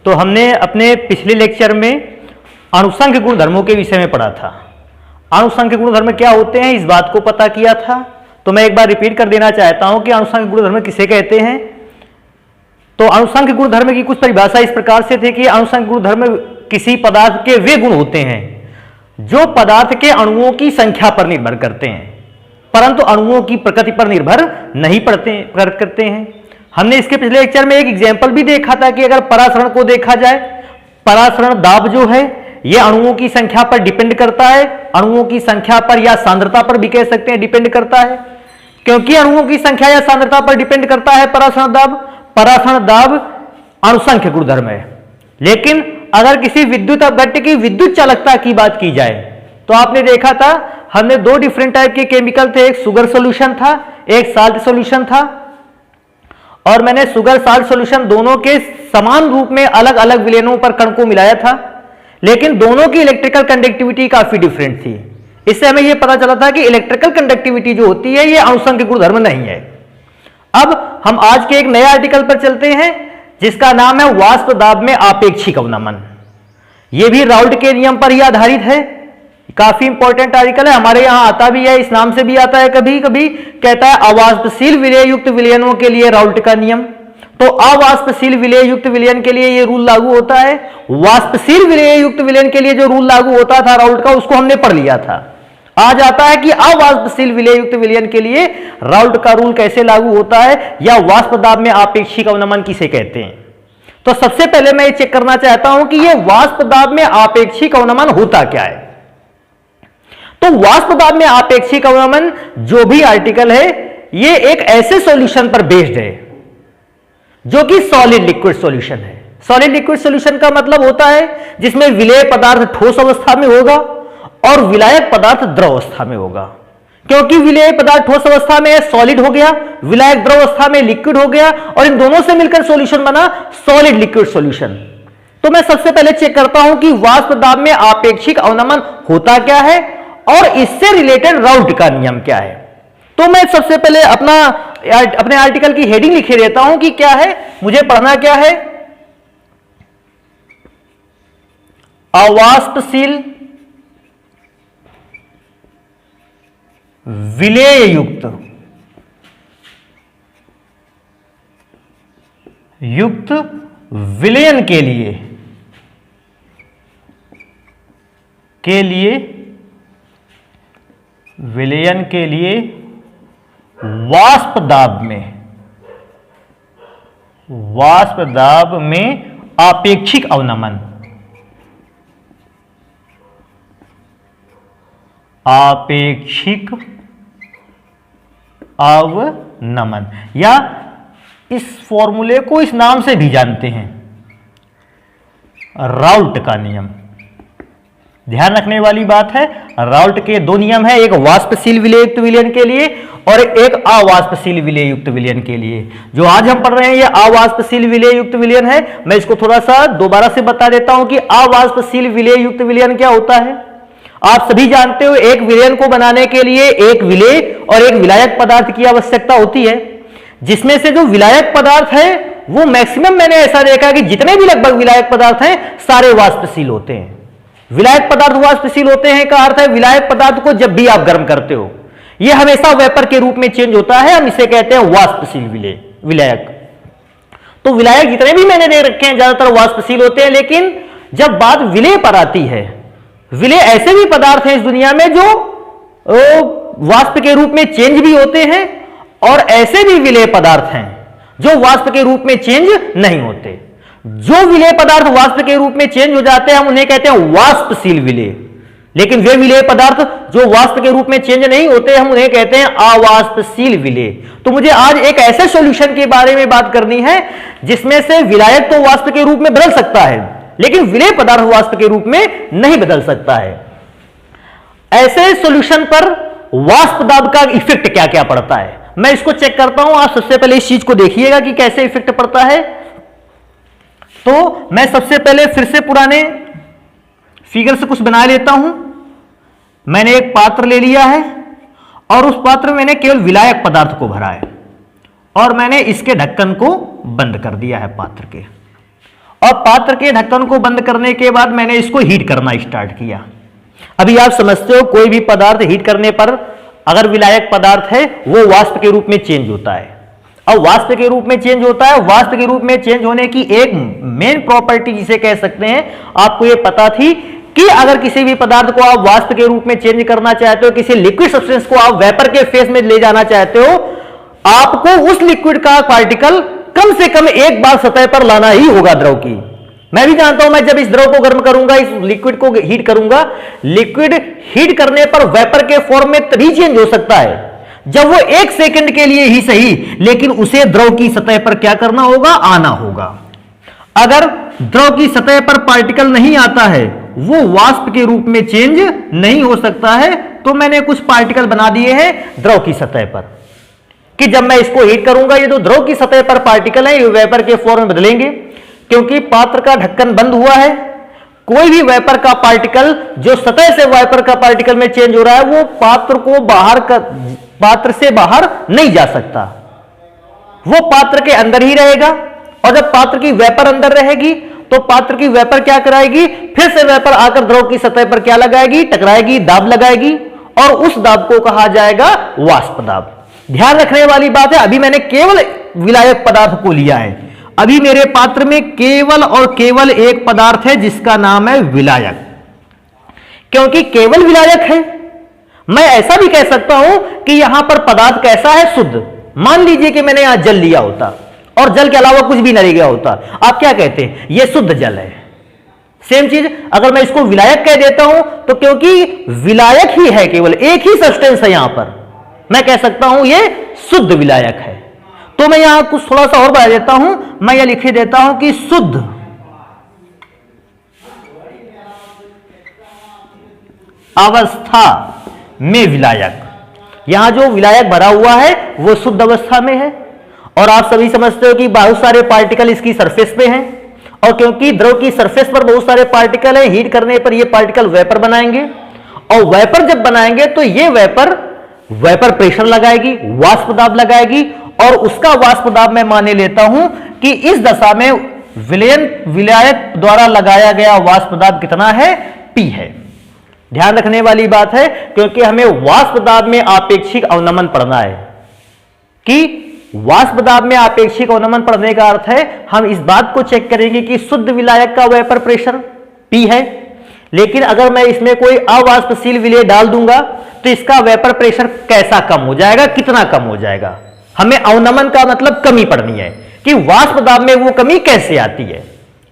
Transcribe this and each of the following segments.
तो हमने अपने पिछले लेक्चर में अणुसंख्य गुणधर्मों के विषय में पढ़ा था। अणुसंख्य गुणधर्म क्या होते हैं इस बात को पता किया था। तो मैं एक बार रिपीट कर देना चाहता हूं कि अणुसंख्य गुणधर्म किसे कहते हैं। तो अणुसंख्य गुणधर्म की कुछ परिभाषा इस प्रकार से थी कि अणुसंख्य गुणधर्म किसी पदार्थ के वे गुण होते हैं जो पदार्थ के अणुओं की संख्या पर निर्भर करते हैं, परंतु अणुओं की प्रकृति पर निर्भर नहीं करते हैं। हमने इसके पिछले लेक्चर में एक एग्जाम्पल भी देखा था कि अगर परासरण को देखा जाए, परासरण दाब जो है यह अणुओं की संख्या पर डिपेंड करता है, अणुओं की संख्या पर या सांद्रता पर भी कह सकते हैं डिपेंड करता है। क्योंकि अणुओं की संख्या या सांद्रता पर डिपेंड करता है परासरण दाब अणुसंख्य गुणधर्म है। लेकिन अगर किसी विद्युत अपघट्य की विद्युत चालकता की बात की जाए तो आपने देखा था हमने दो डिफरेंट टाइप के केमिकल थे, एक शुगर सॉल्यूशन था, एक साल्ट सॉल्यूशन था, और मैंने शुगर साल्ट सॉल्यूशन दोनों के समान रूप में अलग अलग विलयनों पर कण को मिलाया था, लेकिन दोनों की इलेक्ट्रिकल कंडक्टिविटी काफी डिफरेंट थी। इससे हमें यह पता चला था कि इलेक्ट्रिकल कंडक्टिविटी जो होती है यह अणुसंख्य गुणधर्म नहीं है। अब हम आज के एक नए आर्टिकल पर चलते हैं जिसका नाम है वाष्प दाब में आपेक्षिक अवनमन। यह भी राउल्ट के नियम पर ही आधारित है। काफी इंपॉर्टेंट आर्टिकल है, हमारे यहां आता भी है, इस नाम से भी आता है, कभी कभी कहता है अवाष्पशील विलय युक्त विलयनों के लिए राउल्ट का नियम। तो अवाष्पशील विलय युक्त विलयन के लिए यह रूल लागू होता है। वाष्पशील विलय युक्त विलयन के लिए जो रूल लागू होता था राउल्ट का, उसको हमने पढ़ लिया था। आज आता है कि अवाष्पशील विलय युक्त विलयन के लिए राउल्ट का रूल कैसे लागू होता है या वाष्प दाब में आपेक्षिक अवनमन किसे कहते हैं। तो सबसे पहले मैं ये चेक करना चाहता हूं कि यह वाष्प दाब में आपेक्षिक अवनमन होता क्या है। तो वाष्प दाब में आपेक्षिक अवनमन जो भी आर्टिकल है यह एक ऐसे सॉल्यूशन पर बेस्ड है जो कि सॉलिड लिक्विड सॉल्यूशन है। सॉलिड लिक्विड सॉल्यूशन का मतलब होता है जिसमें विलेय पदार्थ ठोस अवस्था में होगा और विलायक पदार्थ द्रव अवस्था में होगा। क्योंकि विलेय पदार्थ ठोस अवस्था में सॉलिड हो गया, विलायक द्रव अवस्था में लिक्विड हो गया, और इन दोनों से मिलकर सॉल्यूशन बना सॉलिड लिक्विड सॉल्यूशन। तो मैं सबसे पहले चेक करता हूं कि वाष्प दाब में आपेक्षिक अवनमन होता क्या है और इससे रिलेटेड राउल्ट का नियम क्या है। तो मैं सबसे पहले अपने आर्टिकल की हेडिंग लिखे देता हूं कि क्या है, मुझे पढ़ना क्या है। अवाष्पशील विलेय युक्त विलयन के लिए वाष्प दाब में आपेक्षिक अवनमन या इस फॉर्मूले को इस नाम से भी जानते हैं राउल्ट का नियम। ध्यान रखने वाली बात है, राउल्ट के दो नियम है, एक वाष्पशील विलय युक्त विलयन के लिए और एक अवाष्पशील विलय युक्त विलयन के लिए। जो आज हम पढ़ रहे हैं ये अवाष्पशील विलय युक्त विलयन है। मैं इसको थोड़ा सा दोबारा से बता देता हूं कि अवाष्पशील विलय युक्त विलयन क्या होता है। आप सभी जानते हो एक विलयन को बनाने के लिए एक विलेय और एक विलायक पदार्थ की आवश्यकता होती है, जिसमें से जो विलायक पदार्थ है वो मैक्सिमम मैंने ऐसा देखा कि जितने भी लगभग विलायक पदार्थ हैं सारे वाष्पशील होते हैं। विलायक पदार्थ वाष्पशील होते हैं का अर्थ है विलायक पदार्थ को जब भी आप गर्म करते हो यह हमेशा वेपर के रूप में चेंज होता है, हम इसे कहते हैं वाष्पशील विलायक। तो विलायक जितने भी मैंने दे रखे हैं ज्यादातर वाष्पशील होते हैं, लेकिन जब बात विलेय पर आती है, विलेय ऐसे भी पदार्थ हैं इस दुनिया में जो वाष्प के रूप में चेंज भी होते हैं और ऐसे भी विलेय पदार्थ हैं जो वाष्प के रूप में चेंज नहीं होते। जो विलेय पदार्थ वाष्प के रूप में चेंज हो जाते हैं हम उन्हें कहते हैं वाष्पशील विलेय, लेकिन वे विलेय पदार्थ जो वाष्प के रूप में चेंज नहीं होते हम उन्हें कहते हैं अवाष्पशील विलेय। तो मुझे आज एक ऐसे सॉल्यूशन के बारे में बात करनी है जिसमें से विलायक तो वाष्प के रूप में बदल सकता है लेकिन विलेय पदार्थ वाष्प के रूप में नहीं बदल सकता है। ऐसे सॉल्यूशन पर वाष्प दाब का इफेक्ट क्या क्या पड़ता है मैं इसको चेक करता हूं। आप सबसे पहले इस चीज को देखिएगा कि कैसे इफेक्ट पड़ता है। तो मैं सबसे पहले फिर से पुराने फिगर से कुछ बना लेता हूं। मैंने एक पात्र ले लिया है और उस पात्र में मैंने केवल विलायक पदार्थ को भरा है और मैंने इसके ढक्कन को बंद कर दिया है पात्र के, और पात्र के ढक्कन को बंद करने के बाद मैंने इसको हीट करना स्टार्ट किया। अभी आप समझते हो कोई भी पदार्थ हीट करने पर अगर विलायक पदार्थ है वो वाष्प के रूप में चेंज होता है। और वाष्प के रूप में चेंज होता है, वाष्प के रूप में चेंज होने की एक मेन प्रॉपर्टी जिसे कह सकते हैं, आपको ये पता थी कि अगर किसी भी पदार्थ को आप वाष्प के रूप में चेंज करना चाहते हो, किसी लिक्विड सब्सटेंस को आप वेपर के फेज में ले जाना चाहते हो, आपको उस लिक्विड का पार्टिकल कम से कम एक बार सतह पर लाना ही होगा द्रव की। मैं भी जानता हूं, मैं जब इस द्रव को गर्म करूंगा, इस लिक्विड को हीट करूंगा, लिक्विड हीट करने पर वेपर के फॉर्म में तभी चेंज हो सकता है जब वो 1 सेकंड के लिए ही सही, लेकिन उसे द्रव की सतह पर क्या करना होगा, आना होगा। अगर द्रव की सतह पर पार्टिकल नहीं आता है, वो वाष्प के रूप में चेंज नहीं हो सकता है। तो मैंने कुछ पार्टिकल बना दिए हैं द्रव की सतह पर कि जब मैं इसको हीट करूंगा, ये जो द्रव की सतह पर पार्टिकल है ये वेपर के फॉर्म में बदलेंगे। क्योंकि पात्र का ढक्कन बंद हुआ है, कोई भी वेपर का पार्टिकल जो सतह से वेपर का पार्टिकल में चेंज हो रहा है, वो पात्र से बाहर नहीं जा सकता, वो पात्र के अंदर ही रहेगा। और जब पात्र की वेपर अंदर रहेगी तो पात्र की वेपर क्या कराएगी, फिर से वेपर आकर द्रव की सतह पर क्या लगाएगी, टकराएगी, दाब लगाएगी, और उस दाब को कहा जाएगा वाष्प दाब। ध्यान रखने वाली बात है, अभी मैंने केवल विलायक पदार्थ को लिया है। अभी मेरे पात्र में केवल और केवल एक पदार्थ है जिसका नाम है विलायक। क्योंकि केवल विलायक है, मैं ऐसा भी कह सकता हूं कि यहां पर पदार्थ कैसा है, शुद्ध। मान लीजिए कि मैंने यहां जल लिया होता और जल के अलावा कुछ भी नहीं गया होता, आप क्या कहते हैं, यह शुद्ध जल है। सेम चीज अगर मैं इसको विलायक कह देता हूं तो क्योंकि विलायक ही है, केवल एक ही सब्सटेंस है यहां पर, मैं कह सकता हूं यह शुद्ध विलायक है। तो मैं यहां कुछ थोड़ा सा और बढ़ा देता हूं, मैं यह लिख देता हूं कि शुद्ध अवस्था में विलायक। यहां जो विलायक भरा हुआ है वो शुद्ध अवस्था में है। और आप सभी समझते हो कि बहुत सारे पार्टिकल इसकी सरफेस पे हैं, और क्योंकि द्रव की सरफेस पर बहुत सारे पार्टिकल हैं, हीट करने पर ये पार्टिकल वेपर बनाएंगे, और वेपर जब बनाएंगे तो ये वेपर प्रेशर लगाएगी, वाष्प दाब लगाएगी, और उसका वाष्प दाब मैं माने लेता हूं कि इस दशा में विलायक द्वारा लगाया गया वाष्प दाब कितना है, P है। ध्यान रखने वाली बात है, क्योंकि हमें वाष्प दाब में आपेक्षिक अवनमन पढ़ना है कि वाष्प दाब में आपेक्षिक अवनमन पढ़ने का अर्थ है हम इस बात को चेक करेंगे कि शुद्ध विलायक का वेपर प्रेशर P है, लेकिन अगर मैं इसमें कोई अवाष्पशील विलेय डाल दूंगा तो इसका वेपर प्रेशर कैसा कम हो जाएगा, कितना कम हो जाएगा। हमें अवनमन का मतलब कमी पढ़नी है कि वाष्प दाब में वो कमी कैसे आती है।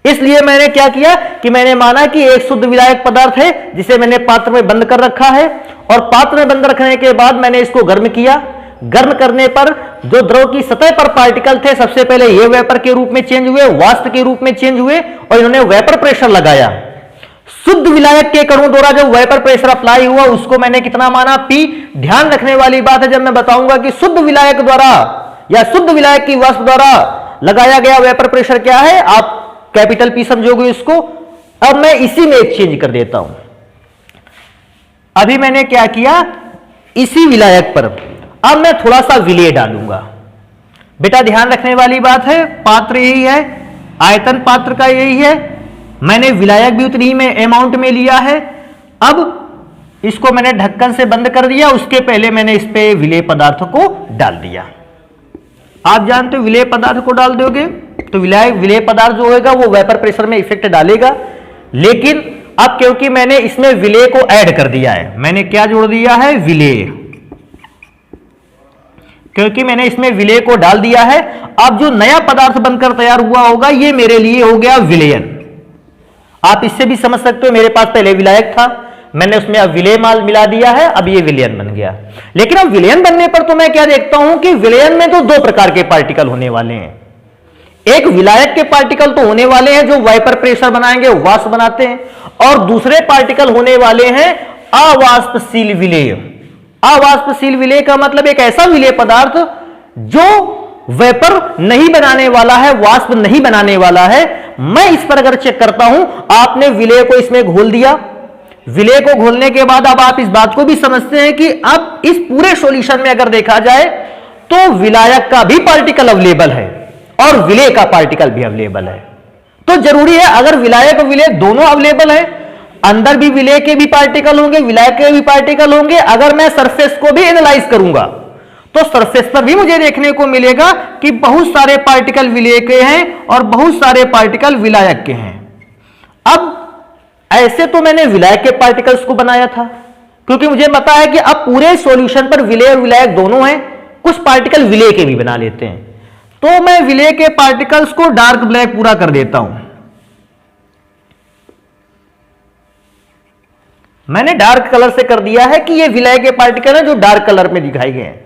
इसलिए मैंने क्या किया कि मैंने माना कि एक शुद्ध विलायक पदार्थ है जिसे मैंने पात्र में बंद कर रखा है, और पात्र में बंद रखने के बाद मैंने इसको गर्म किया। गर्म करने पर जो द्रव की सतह पर पार्टिकल थे, सबसे पहले ये वेपर के रूप में चेंज हुए, वाष्प के रूप में चेंज हुए, और इन्होंने वेपर प्रेशर लगाया। शुद्ध विलायक के कणों द्वारा जो वेपर प्रेशर अप्लाई हुआ उसको मैंने कितना माना, P। ध्यान रखने वाली बात है, जब मैं बताऊंगा कि शुद्ध विलायक द्वारा या शुद्ध विलायक की वाष्प द्वारा लगाया गया वेपर प्रेशर क्या है, आप कैपिटल P समझोगे इसको। अब मैं इसी में एक चेंज कर देता हूं। अभी मैंने क्या किया, इसी विलायक पर अब मैं थोड़ा सा विलेय डालूंगा। बेटा ध्यान रखने वाली बात है, पात्र यही है, आयतन पात्र का यही है, मैंने विलायक भी उतनी में अमाउंट में लिया है। अब इसको मैंने ढक्कन से बंद कर दिया, उसके पहले मैंने इस पे विलेय पदार्थ को डाल दिया। आप जानते हो विलेय पदार्थ को डाल दोगे तो विलेय पदार्थ जो होगा वो वेपर प्रेशर में इफेक्ट डालेगा, लेकिन अब क्योंकि मैंने इसमें विलेय को ऐड कर दिया है, मैंने क्या जोड़ दिया है, विलेय। क्योंकि मैंने इसमें विलेय को डाल दिया है, अब जो नया पदार्थ बनकर तैयार हुआ होगा ये मेरे लिए हो गया विलेयन। आप इससे भी समझ सकते हो, मेरे पास पहले विलायक था, मैंने उसमें अब विलेय माल मिला दिया है, अब ये विलेयन बन गया। लेकिन अब विलेयन बनने पर तो मैं क्या देखता हूं कि विलेयन में तो दो प्रकार के पार्टिकल होने वाले हैं। एक विलायक के पार्टिकल तो होने वाले हैं जो वाइपर प्रेशर बनाएंगे, वाष्प बनाते हैं, और दूसरे पार्टिकल होने वाले हैं अवाष्पशील विलेय। अवाष्पशील विलेय का मतलब एक ऐसा विलेय पदार्थ जो वेपर नहीं बनाने वाला है, वाष्प नहीं बनाने वाला है। मैं इस पर अगर चेक करता हूं, आपने विलेय को इसमें घोल दिया, विलेय को घोलने के बाद अब आप इस बात को भी समझते हैं कि अब इस पूरे सॉल्यूशन में अगर देखा जाए तो विलायक का भी पार्टिकल अवेलेबल है और विलेय का पार्टिकल भी अवेलेबल है। तो जरूरी है अगर विलायक और विलेय दोनों अवेलेबल है, अंदर भी विलेय के भी पार्टिकल होंगे, विलायक के भी पार्टिकल होंगे, अगर मैं सरफेस को भी एनालाइज करूंगा तो सरफेस पर भी मुझे देखने को मिलेगा कि बहुत सारे पार्टिकल विलेय के हैं और बहुत सारे पार्टिकल विलायक के हैं। अब ऐसे तो मैंने विलायक के पार्टिकल्स को बनाया था, क्योंकि मुझे पता है कि अब पूरे सॉल्यूशन पर विलेय और विलायक दोनों हैं, कुछ पार्टिकल विलेय के भी बना लेते हैं। तो मैं विलेय के पार्टिकल्स को डार्क ब्लैक पूरा कर देता हूं। मैंने डार्क कलर से कर दिया है कि ये विलेय के पार्टिकल हैं जो डार्क कलर में दिखाए गए हैं।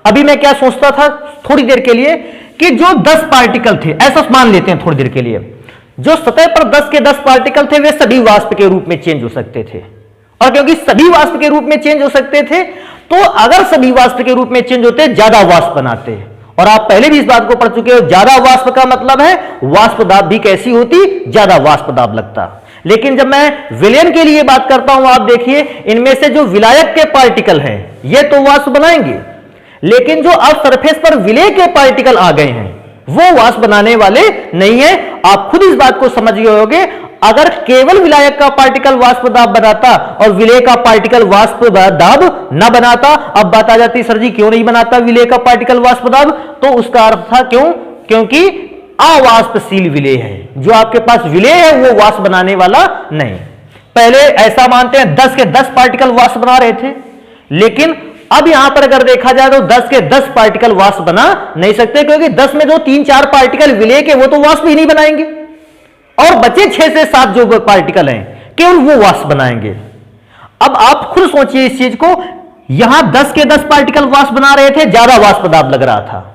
अभी मैं क्या सोचता था थोड़ी देर के लिए कि जो 10 पार्टिकल थे, ऐसा मान लेते हैं थोड़ी देर के लिए, जो सतह पर 10 के 10 पार्टिकल थे वे सभी वाष्प के रूप में चेंज हो सकते थे। और क्योंकि सभी वाष्प के रूप में चेंज हो सकते थे, तो अगर सभी वाष्प के रूप में चेंज होते ज्यादा वाष्प बनाते। और आप पहले भी इस बात को पढ़ चुके हो, ज्यादा वाष्प का मतलब है वाष्प दाब भी कैसी होती, ज्यादा वाष्प दाब लगता। लेकिन जब मैं विलयन के लिए बात करता हूं, आप देखिए इनमें से जो विलायक के पार्टिकल हैं ये तो वाष्प बनाएंगे, लेकिन जो अब सरफेस पर विलेय के पार्टिकल आ गए हैं वो वाष्प बनाने वाले नहीं है। आप खुद इस बात को समझ गए होंगे, अगर केवल विलायक का पार्टिकल वाष्प दाब बनाता और विलेय का पार्टिकल वाष्प दाब न बनाता, अब बात आ जाती सर जी क्यों नहीं बनाता विलेय का पार्टिकल वाष्प दाब, तो उसका अर्थ था क्यों, क्योंकि अवाष्पशील विलेय है। जो आपके पास विलेय है वो वाष्प बनाने वाला नहीं। पहले ऐसा मानते हैं 10 के 10 पार्टिकल वाष्प बना रहे थे, लेकिन अब यहां पर अगर देखा जाए तो 10 के 10 पार्टिकल वाष्प बना नहीं सकते, क्योंकि 10 में जो 3-4 पार्टिकल विलेय के वो तो वाष्प ही नहीं बनाएंगे, और बचे 6 से 7 जो पार्टिकल हैं केवल वो वाष्प बनाएंगे। अब आप खुद सोचिए इस चीज को, यहां 10 के 10 पार्टिकल वाष्प बना रहे थे, ज्यादा वाष्प दाब लग रहा था,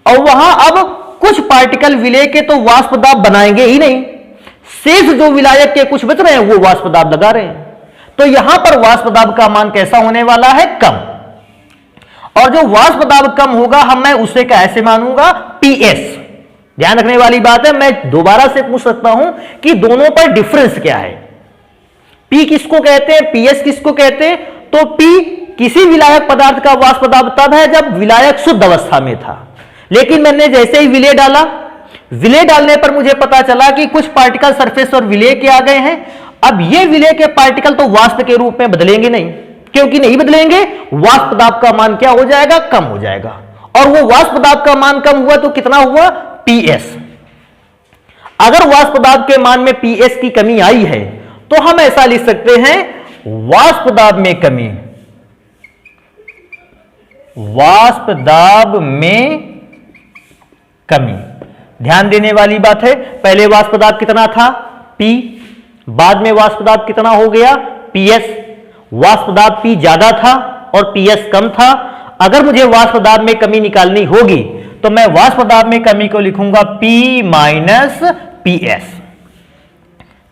और वहां अब कुछ पार्टिकल विलेय के तो वाष्प दाब बनाएंगे ही नहीं, शेष जो विलायक के कुछ बच रहे हैं वो वाष्प दाब लगा रहे हैं। तो यहां पर वाष्प दाब का मान कैसा होने वाला है, कम। और जो वाष्प दाब कम होगा मैं उसे कैसे मानूंगा, पीएस। ध्यान रखने वाली बात है, मैं दोबारा से पूछ सकता हूं कि दोनों पर डिफरेंस क्या है। पी किसको कहते हैं, पीएस किसको कहते हैं, तो पी किसी विलायक पदार्थ का वाष्प दाब तब है जब विलायक शुद्ध अवस्था में था। लेकिन मैंने जैसे ही विलेय डाला, विलेय डालने पर मुझे पता चला कि कुछ पार्टिकल सरफेस और विलेय के आ गए हैं। अब ये विलेय के पार्टिकल तो वाष्प के रूप में बदलेंगे नहीं, क्योंकि नहीं बदलेंगे वाष्प दाब का मान क्या हो जाएगा, कम हो जाएगा। और वो वाष्प दाब का मान कम हुआ तो कितना हुआ, पीएस। अगर वाष्प दाब के मान में पीएस की कमी आई है तो हम ऐसा लिख सकते हैं, वाष्प दाब में कमी, वाष्प दाब में कमी। ध्यान देने वाली बात है, पहले वाष्प दाब कितना था, P, बाद में वाष्प दाब कितना हो गया, PS। वाष्प दाब P ज्यादा था और PS कम था। अगर मुझे वाष्प दाब में कमी निकालनी होगी तो मैं वाष्प दाब में कमी को लिखूंगा P माइनस PS।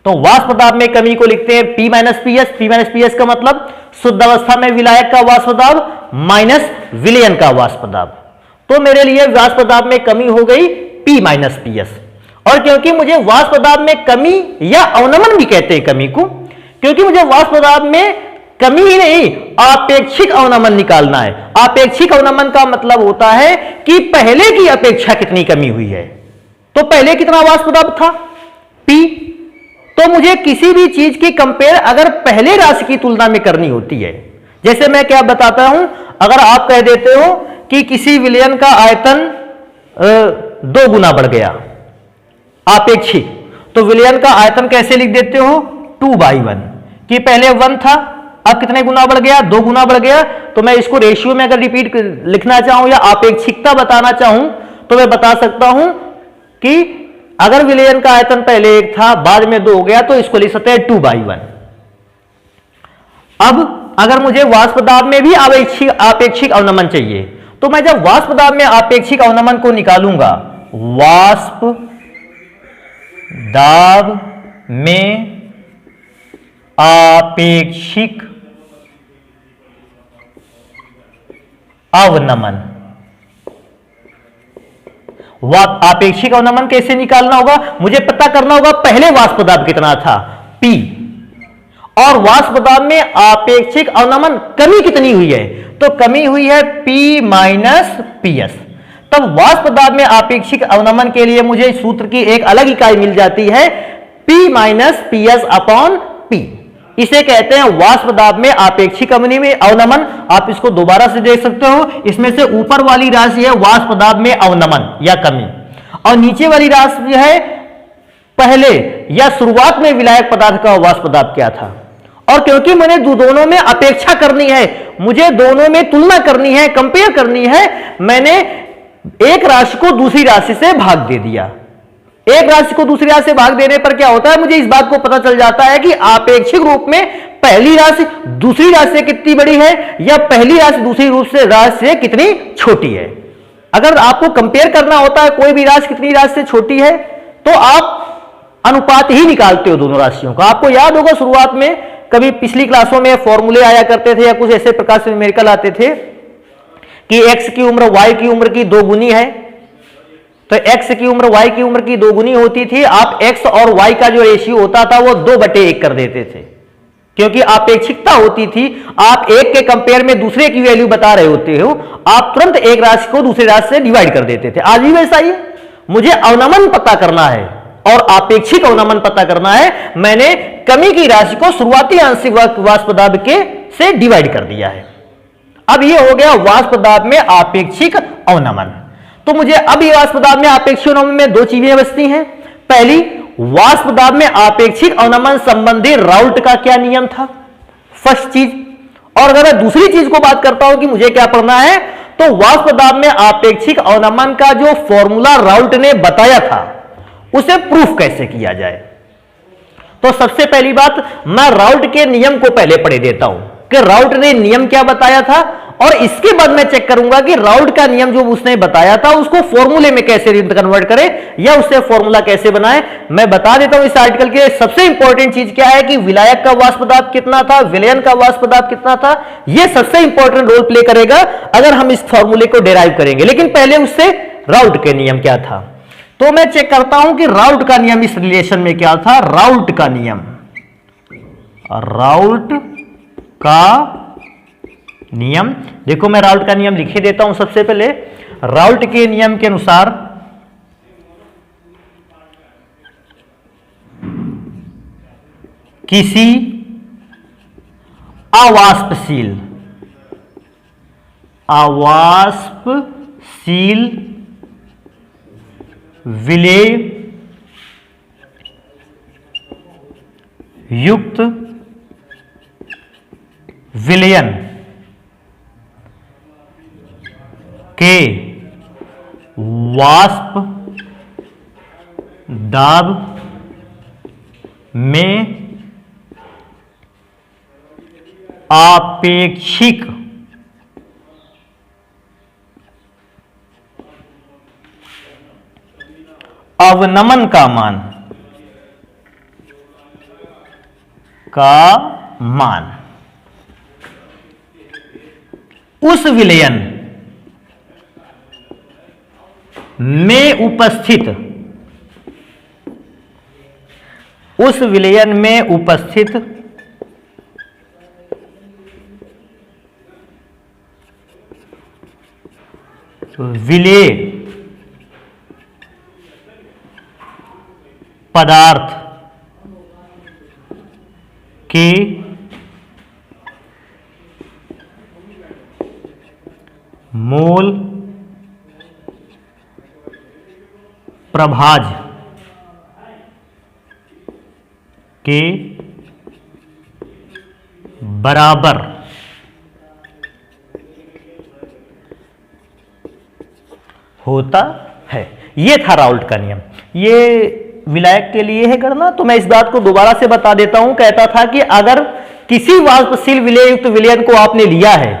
तो वाष्प दाब में कमी को लिखते हैं P minus PS। P minus PS का मतलब शुद्ध अवस्था में विलायक का वाष्प दाब माइनस विलयन का वाष्प दाब। तो मेरे लिए वाष्प दाब में कमी हो गई P माइनस PS। और क्योंकि मुझे वाष्प दाब में कमी या अवनमन भी कहते हैं कमी को, क्योंकि मुझे वाष्प दाब में कमी ही नहीं आपेक्षिक अवनमन निकालना है। आपेक्षिक अवनमन का मतलब होता है कि पहले की अपेक्षा कितनी कमी हुई है। तो पहले कितना वाष्प दाब था, P। तो मुझे किसी भी चीज की कंपेयर अगर पहले राशि की तुलना में करनी होती है, जैसे मैं क्या बताता हूं, अगर आप कह देते हो कि किसी विलयन का आयतन 2 गुना बढ़ गया आपेक्षिक, तो विलयन का आयतन कैसे लिख देते हो, 2/1, कि पहले 1 था अब कितने गुना बढ़ गया, 2 गुना बढ़ गया। तो मैं इसको रेशियो में अगर रिपीट लिखना चाहूं या आपेक्षिकता बताना चाहूं तो मैं बता सकता हूं कि अगर विलयन का आयतन पहले 1 था बाद में 2 हो गया तो इसको लिख सकते हैं 2/1। अब अगर मुझे वाष्प दाब में भी आपेक्षिक अवनमन चाहिए तो मैं जब वाष्प दाब में आपेक्षिक अवनमन को निकालूंगा, वाष्प दाब में आपेक्षिक अवनमन, आपेक्षिक अवनमन कैसे निकालना होगा, मुझे पता करना होगा पहले वाष्प दाब कितना था P, और वाष्प दाब में आपेक्षिक अवनमन कमी कितनी हुई है, तो कमी हुई है P माइनस PS। तब वाष्प दाब में आपेक्षिक अवनमन के लिए मुझे सूत्र की एक अलग इकाई मिल जाती है, P minus PS upon P। इसे कहते हैं वाष्प दाब में आपेक्षिक अवनमन। आप इसको दोबारा से देख सकते हो, इसमें से ऊपर वाली राशि है वाष्प दाब में अवनमन या कमी, और नीचे वाली राशि है पहले या शुरुआत में विलायक पदार्थ का वाष्प दाब क्या था। और क्योंकि मैंने दोनों में अपेक्षा करनी है, मुझे दोनों में तुलना करनी है, कंपेयर करनी है, मैंने एक राशि को दूसरी राशि से भाग दे दिया। एक राशि को दूसरी राशि से भाग देने पर क्या होता है, मुझे इस बात को पता चल जाता है कि आपेक्षिक रूप में पहली राशि दूसरी राशि से कितनी बड़ी है या पहली राशि दूसरी रूप से राशि से कितनी छोटी है। अगर आपको कंपेयर करना होता है कोई भी राशि कितनी राशि से छोटी है, तो आप अनुपात ही निकालते हो दोनों राशियों का। आपको याद होगा शुरुआत में कभी पिछली क्लासों में फॉर्मूले आया करते थे या कुछ ऐसे प्रकार से न्यूमेरिकल आते थे कि x की उम्र y की उम्र की दोगुनी है, तो x की उम्र y की उम्र की दोगुनी होती थी। आप x और y का जो रेशियो होता था वो 2/1 कर देते थे, क्योंकि अपेक्षिकता होती थी। आप एक के कंपेयर में दूसरे की वैल्यू बता रहे होते हो, आप तुरंत एक राशि को दूसरी राशि से डिवाइड कर देते थे। आज भी वैसा ही है। मुझे अवनमन पता करना है और आपेक्षिक अवनमन पता करना है, मैंने कमी की राशि को शुरुआती आंशिक वाष्प दाब के से डिवाइड कर दिया है। अब ये हो गया वाष्प दाब में आपेक्षिक अवनमन। तो मुझे अब ये वाष्प दाब में आपेक्षिक अवनमन में दो चीजें बचती हैं। पहली, वाष्प दाब में आपेक्षिक अवनमन संबंधी राउल्ट का क्या नियम था, फर्स्ट चीज। और अगर मैं दूसरी चीज को बात करता हूं कि मुझे क्या पढ़ना है, तो वाष्प दाब में आपेक्षिक अवनमन का जो फॉर्मूला राउल्ट ने बताया था उसे प्रूफ कैसे किया जाए। तो सबसे पहली बात, मैं राउल्ट के नियम को पहले पढ़े देता हूं कि राउल्ट ने नियम क्या बताया था, और इसके बाद मैं चेक करूंगा कि राउल्ट का नियम जो उसने बताया था उसको फॉर्मूले में कैसे कन्वर्ट करे या उससे फॉर्मूला कैसे बनाए। मैं बता देता हूं इस आर्टिकल के सबसे इंपॉर्टेंट चीज क्या है कि विलायक का वाष्प दाब कितना था, विलयन का वाष्प दाब कितना था। यह सबसे इंपॉर्टेंट रोल प्ले करेगा अगर हम इस फॉर्मूले को डिराइव करेंगे। लेकिन पहले उससे राउल्ट के नियम क्या था, तो मैं चेक करता हूं कि राउल्ट का नियम इस रिलेशन में क्या था। राउल्ट का नियम, राउल्ट का नियम, देखो मैं राउल्ट का नियम लिखे देता हूं। सबसे पहले राउल्ट के नियम के अनुसार किसी अवाष्पशील विलेय युक्त विलयन के वाष्प दाब में आपेक्षिक अवनमन का मान उस विलयन में उपस्थित विलेय पदार्थ के मोल प्रभाज के बराबर होता है। यह था राउल्ट का नियम। ये विलायक के लिए है गणना, तो मैं इस बात को दोबारा से बता देता हूं। कहता था कि अगर किसी वाष्पशील विलेय युक्त विलयन को आपने लिया है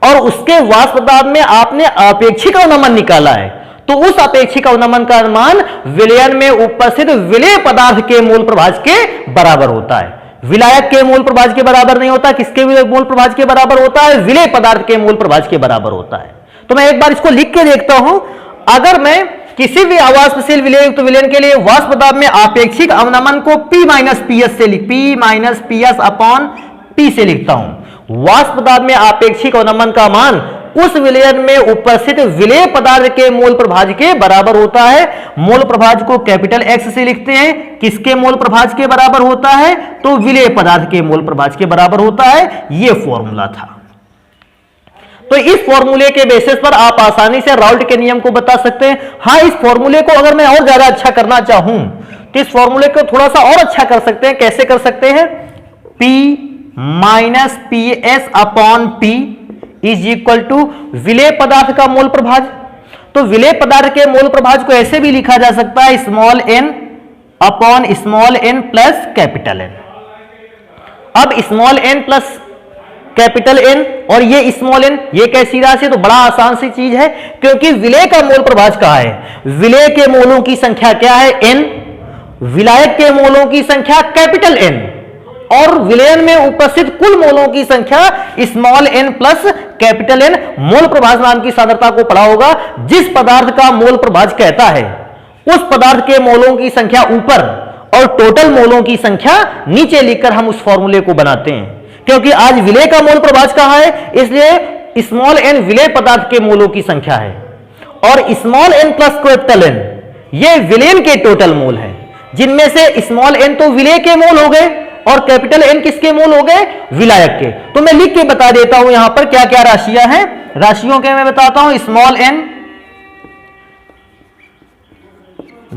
और उसके वाष्प दाब में आपने अपेक्षिक अवनमन निकाला है, तो उस अपेक्षिक अवनमन का मान विलयन में उपस्थित विलेय पदार्थ के मोल प्रभाज के बराबर होता है। विलायक के मोल प्रभाज के बराबर नहीं होता। किसके मोल प्रभाज के बराबर होता है? विलेय पदार्थ के मोल प्रभाज के बराबर होता है। तो मैं एक बार इसको लिख के देखता हूं। अगर मैं किसी भी अवाष्पशील विलेय युक्त विलयन के लिए वाष्प दाब में आपेक्षिक अवनमन को P minus PS upon P से लिखता हूं। वाष्प दाब में आपेक्षिक अवनमन का मान उस विलयन में उपस्थित विलेय पदार्थ के मोल प्रभाज्य के बराबर होता है। मोल प्रभाज्य को कैपिटल एक्स से लिखते हैं। किसके मोल प्रभाज्य के बराबर होता है? तो विलेय पदार्थ के मोल प्रभाज्य के बराबर होता है। यह फॉर्मूला था। तो इस फॉर्मूले के बेसिस पर आप आसानी से राउल्ट के नियम को बता सकते हैं। हाँ, इस फॉर्मूले को अगर मैं और ज्यादा अच्छा करना चाहूं तो इस फॉर्मूले को थोड़ा सा और अच्छा कर सकते हैं। कैसे कर सकते हैं? P minus P S upon P is equal to विलेय पदार्थ का मोल प्रभाज्य। तो विलेय पदार्थ के मोल प्रभाज्य को ऐसे भी लिखा जा सकता है small n upon small n plus capital N। अब small n plus capital N और ये स्मॉल n, ये कैसी राशि? तो बड़ा आसान सी चीज है, क्योंकि विलेय का मोल प्रभाज्य कहा है? विलेय के मोलों की संख्या क्या है? n। विलायक के मोलों की संख्या कैपिटल N और विलयन में उपस्थित कुल मोलों की संख्या small n plus capital N। मोल प्रभाज्य नाम की सांद्रता को पढ़ा होगा। जिस पदार्थ का मोल प्रभाज्य कहता है उस पदार्थ के मोलों की संख्या ऊपर और टोटल मोलों की संख्या नीचे लिखकर हम उस फॉर्मूले को बनाते हैं। क्योंकि आज विलेय का मोल प्रभाज्य कहा है, इसलिए स्मॉल n विलेय पदार्थ के मोलों की संख्या है और small n plus capital N ये विलयन के टोटल मोल है, जिनमें से स्मॉल n तो विलेय के मोल हो गए और कैपिटल N किसके मोल हो गए? विलायक के। तो मैं लिख के बता देता हूं यहां पर क्या क्या राशियां हैं। राशियों के मैं बताता हूं। स्मॉल n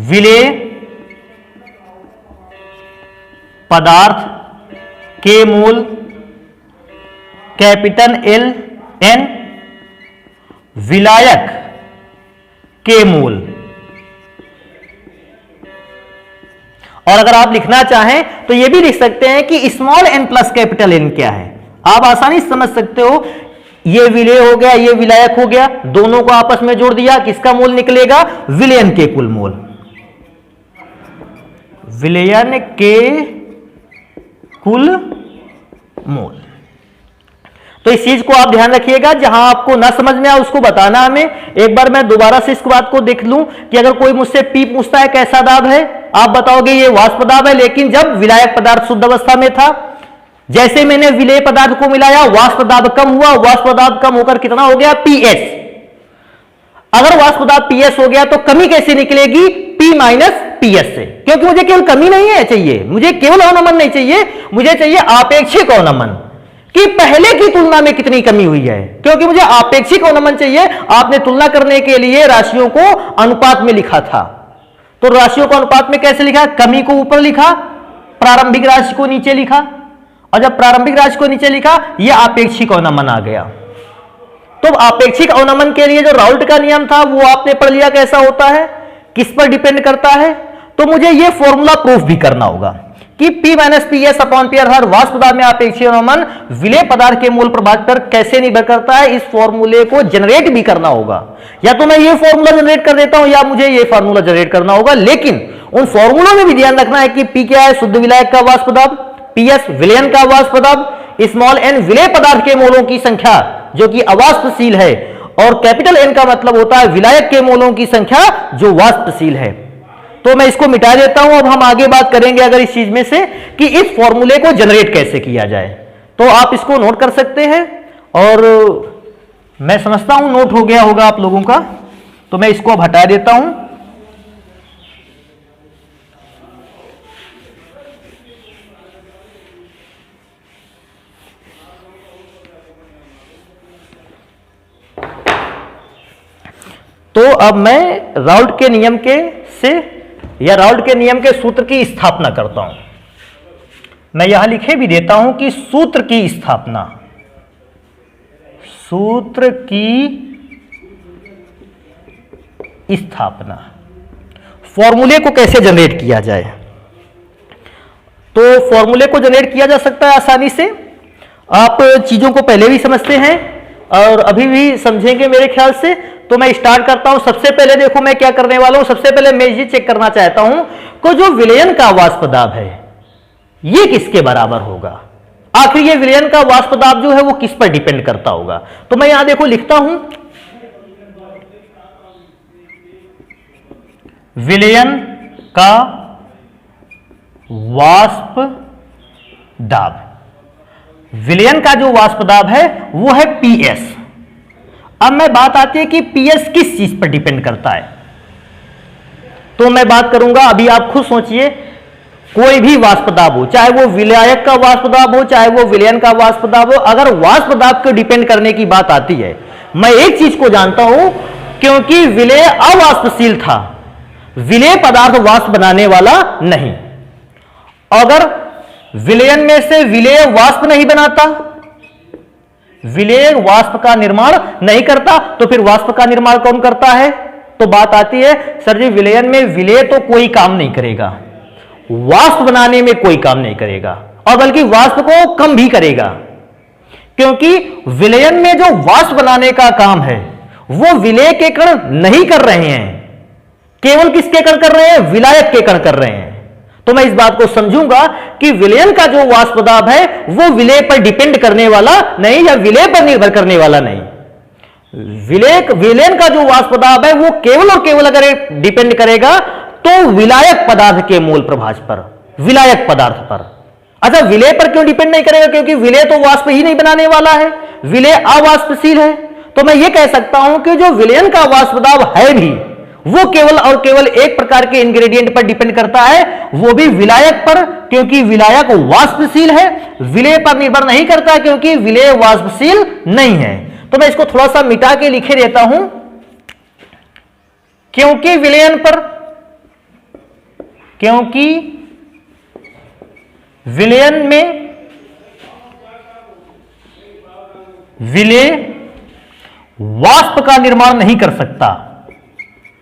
विलेय पदार्थ के मोल, कैपिटल N विलायक के मोल। और अगर आप लिखना चाहें तो यह भी लिख सकते हैं कि small n plus capital N क्या है। आप आसानी से समझ सकते हो। ये विलेय हो गया, ये विलायक हो गया, दोनों को आपस में जोड़ दिया, किसका मोल निकलेगा? विलयन के कुल मोल। विलयन के कुल मोल। तो इस चीज को आप ध्यान रखिएगा, जहां आपको ना समझ में आए उसको बताना हमें। एक बार मैं दोबारा से इस बात को देख लूं कि अगर कोई मुझसे पी पूछता है कैसा दाब है, आप बताओगे ये वाष्प दाब है। लेकिन जब विलायक पदार्थ शुद्ध अवस्था में था, जैसे मैंने विलेय पदार्थ को मिलाया, वाष्प दाब कम हुआ। वाष्प दाब कम होकर कितना हो गया? पीएस। अगर वाष्प दाब पीएस हो गया तो कमी कैसे निकलेगी? पी माइनस पीएस से। क्योंकि मुझे केवल कमी नहीं है चाहिए, मुझे केवल अवनमन नहीं चाहिए, मुझे चाहिए आपेक्षिक अवनमन कि पहले की तुलना में कितनी कमी हुई है। क्योंकि मुझे आपेक्षिक अवनमन चाहिए। आपने तुलना करने के लिए राशियों को अनुपात में लिखा था, तो राशियों को अनुपात में कैसे लिखा? कमी को ऊपर लिखा, प्रारंभिक राशि को नीचे लिखा, और जब प्रारंभिक राशि को नीचे लिखा यह आपेक्षिक अवनमन आ गया। तो आपेक्षिक अवनमन के लिए जो राउल्ट का नियम था वो आपने पढ़ लिया कैसा होता है, किस पर डिपेंड करता है। तो मुझे यह फॉर्मूला प्रूफ भी करना होगा कि P minus P S upon P हर वाष्प पदार्थ में आपेक्षिक अवनमन विलेय पदार्थ के मोल प्रभाज्य पर कैसे निर्भर करता है। इस फॉर्मूले को जनरेट भी करना होगा। या तो मैं ये फॉर्मूला जनरेट कर देता हूं या मुझे ये फॉर्मूला जनरेट करना होगा। लेकिन उन फॉर्मूलों में भी ध्यान रखना है कि P क्या है? शुद्ध विलायक का वाष्प दाब, PS विलयन का वाष्प दाब, स्मॉल n विलेय पदार्थ के मोलों की संख्या जो कि अवाष्पशील है, और कैपिटल N का मतलब होता है विलायक के मोलों की संख्या जो वाष्पशील है। तो मैं इसको मिटा देता हूं। अब हम आगे बात करेंगे अगर इस चीज में से कि इस फॉर्मूले को जनरेट कैसे किया जाए। तो आप इसको नोट कर सकते हैं, और मैं समझता हूं नोट हो गया होगा आप लोगों का। तो मैं इसको अब हटा देता हूं। तो अब मैं राउल्ट के नियम के से या राउल्ट के नियम के सूत्र की स्थापना करता हूं। मैं यहां लिखे भी देता हूं कि सूत्र की स्थापना, सूत्र की स्थापना, फॉर्मूले को कैसे जनरेट किया जाए। तो फॉर्मूले को जनरेट किया जा सकता है आसानी से। आप चीजों को पहले भी समझते हैं और अभी भी समझेंगे मेरे ख्याल से। तो मैं स्टार्ट करता हूं। सबसे पहले देखो मैं क्या करने वाला हूं। सबसे पहले मैं ये चेक करना चाहता हूं कि जो विलयन का वाष्प दाब है ये किसके बराबर होगा। आखिर ये विलयन का वाष्प दाब जो है वो किस पर डिपेंड करता होगा। तो मैं यहां देखो लिखता हूं विलयन का वाष्प दाब। विलयन का जो वाष्प दाब है वो है PS। अब मैं बात आती है कि पीएस किस चीज पर डिपेंड करता है, तो मैं बात करूंगा, अभी आप खुद सोचिए, कोई भी वाष्प दाब हो, चाहे वो विलायक का वाष्प दाब हो, चाहे वो विलयन का वाष्प दाब हो, अगर वाष्प दाब को डिपेंड करने की बात आती है, मैं एक चीज को जानता हूं, क्योंकि विलेय अवाष्पशील था, विलेय पदार्थ वाष्प बनाने वाला नहीं। अगर विलयन में से विलेय वाष्प नहीं बनाता, विलेय वाष्प का निर्माण नहीं करता, तो फिर वाष्प का निर्माण कौन करता है? तो बात आती है, सर जी विलयन में विलेय तो कोई काम नहीं करेगा, वाष्प बनाने में कोई काम नहीं करेगा, और बल्कि वाष्प को कम भी करेगा, क्योंकि विलयन में जो वाष्प बनाने का काम है वो विलेय के कण नहीं कर रहे हैं, केवल किसके कण कर रहे हैं? विलायक के कण कर रहे हैं। तो मैं इस बात को समझूंगा कि विलयन का जो वाष्प दाब है वो विलेय पर डिपेंड करने वाला नहीं, या विलेय पर निर्भर करने वाला नहीं। विलयन का जो वाष्प दाब है वो केवल और केवल अगर डिपेंड करेगा तो विलायक पदार्थ के मोल प्रभाज पर, विलायक पदार्थ पर। अच्छा, विलेय पर क्यों डिपेंड नहीं करेगा? क्योंकि विलेय तो वाष्प ही नहीं बनाने वाला है, विलेय अवाष्पशील है। तो मैं ये कह सकता हूं कि जो विलयन का वाष्प दाब है भी, वो केवल और केवल एक प्रकार के इंग्रेडिएंट पर डिपेंड करता है, वो भी विलायक पर, क्योंकि विलायक वाष्पशील है। विलेय पर निर्भर नहीं करता, क्योंकि विलेय वाष्पशील नहीं है। तो मैं इसको थोड़ा सा मिटा के लिखे देता हूं, क्योंकि विलयन पर, क्योंकि विलयन में विलेय वाष्प का निर्माण नहीं कर सकता,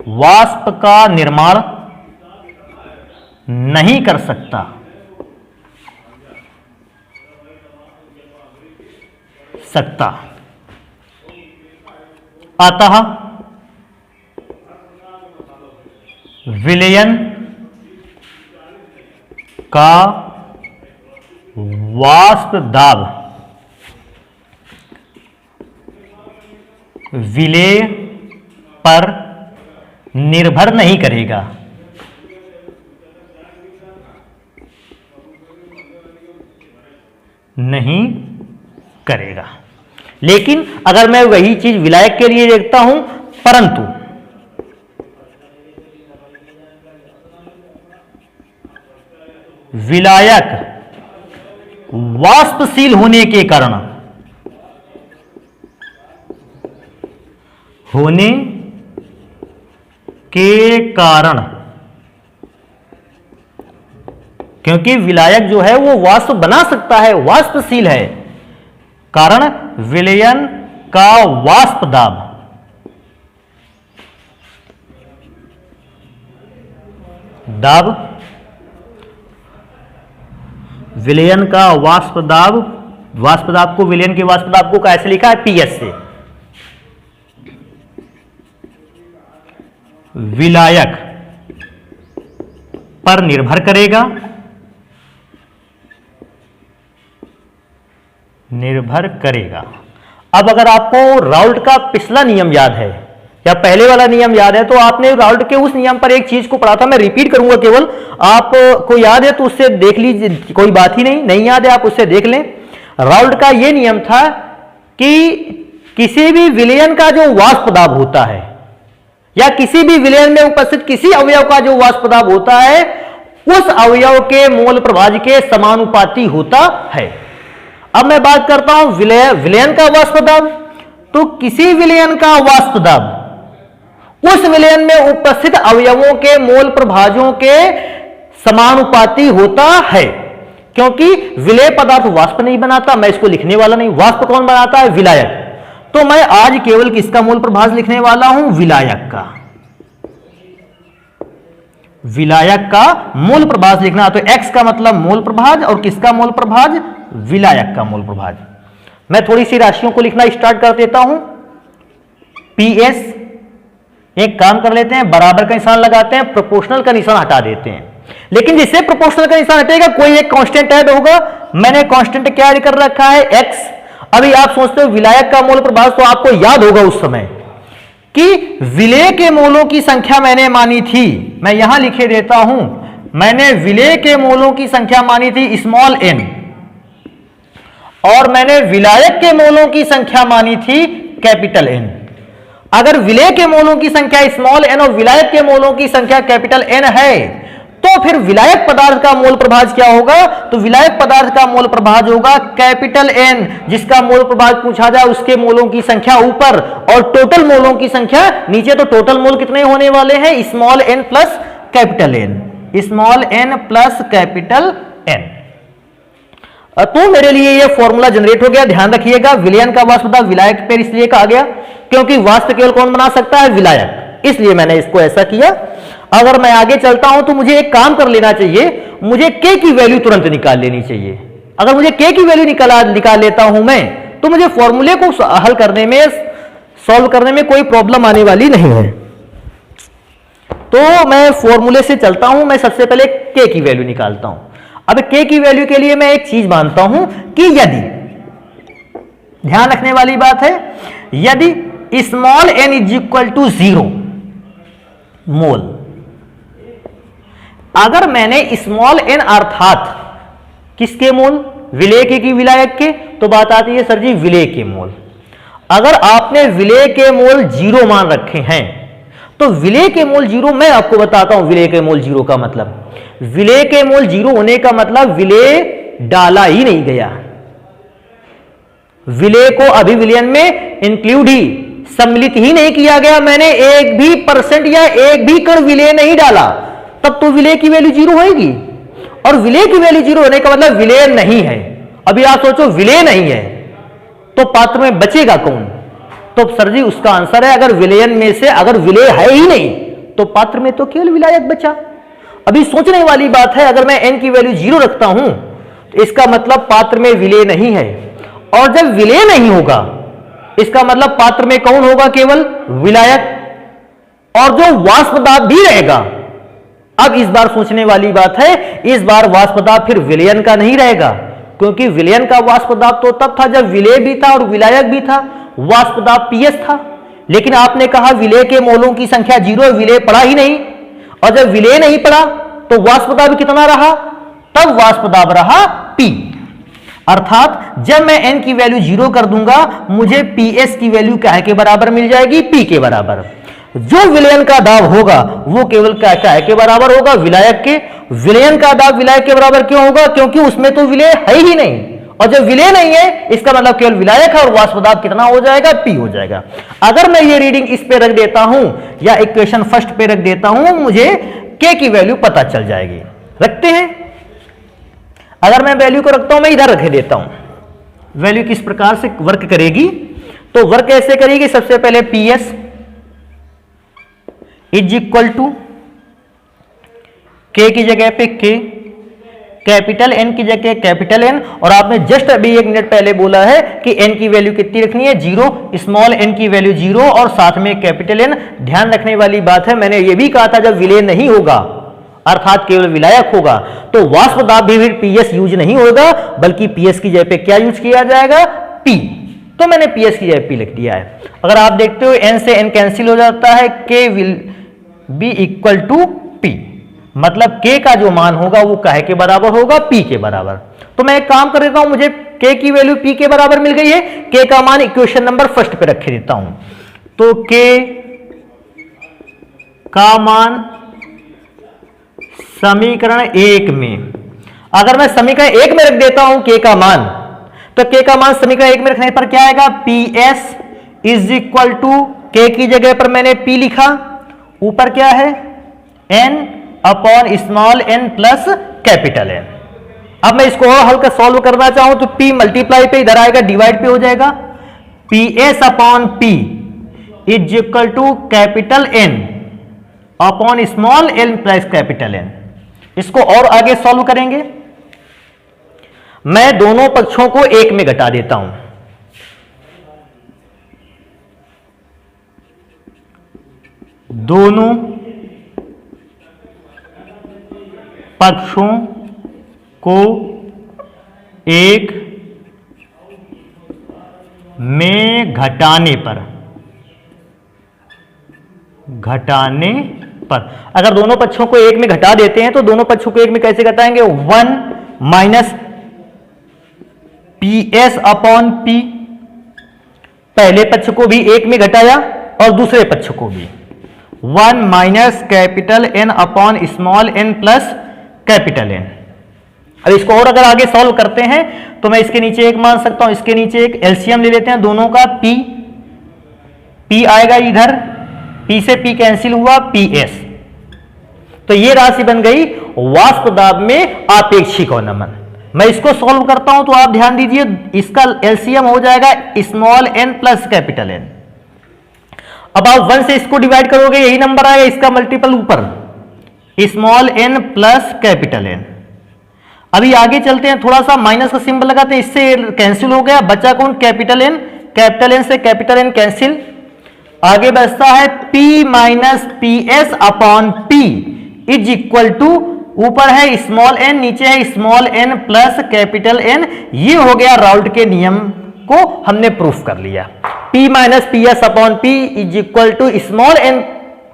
वाष्प का निर्माण नहीं कर सकता, अतः विलयन का वाष्प दाब विलेय पर निर्भर नहीं करेगा, नहीं करेगा। लेकिन अगर मैं वही चीज विलायक के लिए देखता हूं, परंतु विलायक वाष्पशील होने के कारण, क्योंकि विलायक जो है वो वाष्प बना सकता है, वाष्पशील है, कारण विलयन का वाष्प दाब विलयन का वाष्प दाब को, विलयन के वाष्प दाब को कैसे लिखा है? पीएस से। विलायक पर निर्भर करेगा, अब अगर आपको राउल्ट का पिछला नियम याद है या पहले वाला नियम याद है, तो आपने राउल्ट के उस नियम पर एक चीज को पढ़ा था, मैं रिपीट करूंगा, केवल आपको याद है तो उससे देख लीजिए, कोई बात ही नहीं याद है आप उससे देख लें। राउल्ट का यह नियम था कि किसी भी विलयन का जो वाष्प दाब होता है, या किसी भी विलयन में उपस्थित किसी अवयव का जो वाष्प दाब होता है, उस अवयव के मोल प्रभाज के समानुपाती होता है। अब मैं बात करता हूं विलयन का वाष्प दाब, तो किसी विलयन का वाष्प दाब उस विलयन में उपस्थित अवयवों के मोल प्रभाजों के समानुपाती होता है, क्योंकि विलेय पदार्थ वाष्प नहीं बनाता, मैं इसको लिखने वाला नहीं। वाष्प कौन बनाता है? विलायक। तो मैं आज केवल किसका मोल प्रभाज लिखने वाला हूं? विलायक का, विलायक का मोल प्रभाज लिखना। तो x का मतलब मोल प्रभाज, और किसका मोल प्रभाज? विलायक का मोल प्रभाज। मैं थोड़ी सी राशियों को लिखना स्टार्ट कर देता हूं। PS, एक काम कर लेते हैं, बराबर का निशान लगाते हैं, प्रोपोर्शनल का निशान हटा देते हैं। लेकिन जिससे प्रोपोर्शनल का निशान हटेगा कोई एक कांस्टेंट ऐड होगा। मैंने कांस्टेंट क्या ऐड कर रखा है? x। अभी आप सोचते हो विलायक का मोल प्रभाज, तो आपको याद होगा उस समय कि विलेय के मोलों की संख्या मैंने मानी थी, मैं यहां लिखे देता हूं, मैंने विलेय के मोलों की संख्या मानी थी स्मॉल n, और मैंने विलायक के मोलों की संख्या मानी थी कैपिटल N। अगर विलेय के मोलों की संख्या स्मॉल एन और विलायक के मोलों की संख्या कैपिटल एन है, तो फिर विलायक पदार्थ का मोल प्रभाज क्या होगा? तो विलायक पदार्थ का मोल प्रभाज होगा कैपिटल एन, जिसका मोल प्रभाज पूछा जाए उसके मोलों की संख्या ऊपर और टोटल मोलों की संख्या नीचे। तो टोटल मोल कितने होने वाले हैं? Small N plus capital N, small N plus capital N. तो मेरे लिए ये फॉर्मूला जनरेट हो गया। ध्यान रखिएगा, विलयन का वाष्प दाब विलायक पर इसलिए कहा गया क्योंकि वाष्प केवल कौन बना सकता है? विलायक, इसलिए मैंने इसको ऐसा किया। अगर मैं आगे चलता हूं तो मुझे एक काम कर लेना चाहिए, मुझे K की वैल्यू तुरंत निकाल लेनी चाहिए। अगर मुझे K की वैल्यू निकाल लेता हूं मैं, तो मुझे फॉर्मूले को हल करने में, सॉल्व करने में कोई प्रॉब्लम आने वाली नहीं है। तो मैं फॉर्मूले से चलता हूं, मैं सबसे पहले K की वैल्यू निकालता हूं। अब K की वैल्यू के लिए मैं एक चीज मानता हूं कि यदि, ध्यान रखने वाली बात है, यदि small n is equal to 0 mole, अगर मैंने स्मॉल n अर्थात किसके मोल? विलेय के की विलायक के? तो बात आती है सर जी विलेय के मोल। अगर आपने विलेय के मोल 0 मान रखे हैं, तो विलेय के मोल 0, मैं आपको बताता हूं विलेय के मोल 0 का मतलब। विलेय के मोल 0 होने का मतलब विलेय डाला ही नहीं गया, विलेय को अभिविलयन में इंक्लूड ही, सम्मिलित ही नहीं किया गया। मैंने एक भी परसेंट या एक भी कण विलेय नहीं डाला, तब तो विलेय की वैल्यू 0 होगी। और विलेय की वैल्यू 0 होने का मतलब विलेय नहीं है। अभी आप सोचो विलेय नहीं है तो पात्र में बचेगा कौन? तो सर जी उसका आंसर है, अगर विलयन में से अगर विलेय है ही नहीं तो पात्र में तो केवल विलायक बचा। अभी सोचने वाली बात है, अगर मैं n की वैल्यू 0 रखता हूं तो इसका मतलब पात्र में विलेय नहीं है, और जब विलेय नहीं होगा इसका मतलब पात्र में कौन होगा? केवल विलायक, और जो वाष्प दाब भी रहेगा। अब इस बार सोचने वाली बात है, इस बार वाष्प दाब फिर विलयन का नहीं रहेगा, क्योंकि विलयन का वाष्प दाब तो तब था जब विलेय भी था और विलायक भी था, वाष्प दाब PS था। लेकिन आपने कहा विलेय के मोलों की संख्या 0, विलेय पड़ा ही नहीं, और जब विलेय नहीं पड़ा तो वाष्प दाब कितना रहा? तब वाष्प दाब रहा P। अर्थात जब मैं n की वैल्यू 0 कर दूंगा, मुझे PS की वैल्यू क्या के बराबर मिल जाएगी? P के बराबर। जो विलयन का दाब होगा वो केवल क्या के बराबर होगा? विलायक के। विलयन का दाब विलायक के बराबर क्यों होगा? क्योंकि उसमें तो विलेय है ही नहीं, और जब विलेय नहीं है इसका मतलब केवल विलायक है, और वाष्प दाब कितना हो जाएगा? P हो जाएगा। अगर मैं ये रीडिंग इस पे रख देता हूं या इक्वेशन फर्स्ट पे रख देता हूं, मुझे K की वैल्यू पता चल जाएगी। रखते हैं। अगर मैं वैल्यू को रखता हूं, मैं इधर रख देता हूं, वैल्यू किस प्रकार से वर्क करेगी? तो वर्क कैसे करेगी? सबसे पहले PS is equal to K की जगह पे K, कैपिटल N की जगह कैपिटल N, और आपने जस्ट अभी 1 मिनट पहले बोला है कि N की वैल्यू कितनी रखनी है? 0, स्मॉल n की वैल्यू 0 और साथ में कैपिटल N। ध्यान रखने वाली बात है, मैंने ये भी कहा था जब विलेय नहीं होगा अर्थात केवल विलायक होगा तो वाष्प दाब भी PS यूज नहीं होगा, बल्कि PS की जगह पे क्या यूज किया जाएगा? P। तो मैंने PS की जगह P लिख दिया है। अगर आप देखते हो n से n कैंसिल हो जाता है, K will be equal to P, मतलब K का जो मान होगा वो काहे के बराबर होगा? P के बराबर। तो मैं एक काम कर देता हूं, मुझे K की वैल्यू P के बराबर मिल गई है, K का मान इक्वेशन नंबर फर्स्ट पे रखे देता हूं। तो K का मान समीकरण 1 में, अगर मैं समीकरण 1 में रख देता हूं K का मान, तो K का मान समीकरण 1 में रखने पर क्या आएगा? PS is equal to, K की जगह पर मैंने P लिखा, ऊपर क्या है? N upon small n plus capital N। अब मैं इसको और हल्का सॉल्व करना चाहूं तो P मल्टीप्लाई पे इधर आएगा, डिवाइड पे हो जाएगा। PS upon P is equal to capital N upon small n plus capital N। इसको और आगे सॉल्व करेंगे। मैं दोनों पक्षों को 1 में घटा देता हूं, दोनों पक्षों को 1 में घटाने पर, अगर दोनों पक्षों को 1 में घटा देते हैं तो दोनों पक्षों को 1 में कैसे घटाएंगे? 1 माइनस PS अपॉन P, पहले पक्ष को भी 1 में घटाया और दूसरे पक्ष को भी 1 minus capital N upon small n plus capital N। अब इसको और अगर आगे सॉल्व करते हैं तो मैं इसके नीचे एक मान सकता हूं, इसके नीचे एक एलसीएम ले लेते हैं दोनों का, P आएगा इधर, P से P कैंसिल हुआ, PS। तो ये राशि बन गई वाष्प दाब में आपेक्षिक अवनमन। मैं इसको सॉल्व करता हूं तो आप ध्यान दीजिए, इसका एलसीएम हो जाएगा small n plus capital N। अब आप 1 से इसको डिवाइड करोगे, यही नंबर आएगा, इसका मल्टीपल ऊपर small n plus capital N। अभी आगे चलते हैं, थोड़ा सा माइनस का सिंबल लगाते हैं, इससे कैंसिल हो गया, बचा कौन, कैपिटल N। कैपिटल N से कैपिटल N कैंसिल, आगे बचता है P minus PS upon P is equal to, ऊपर है स्मॉल n, नीचे है small n plus capital N। ये हो गया राउल्ट के नियम को हमने प्रूफ कर लिया। P minus PS upon P is equal to small n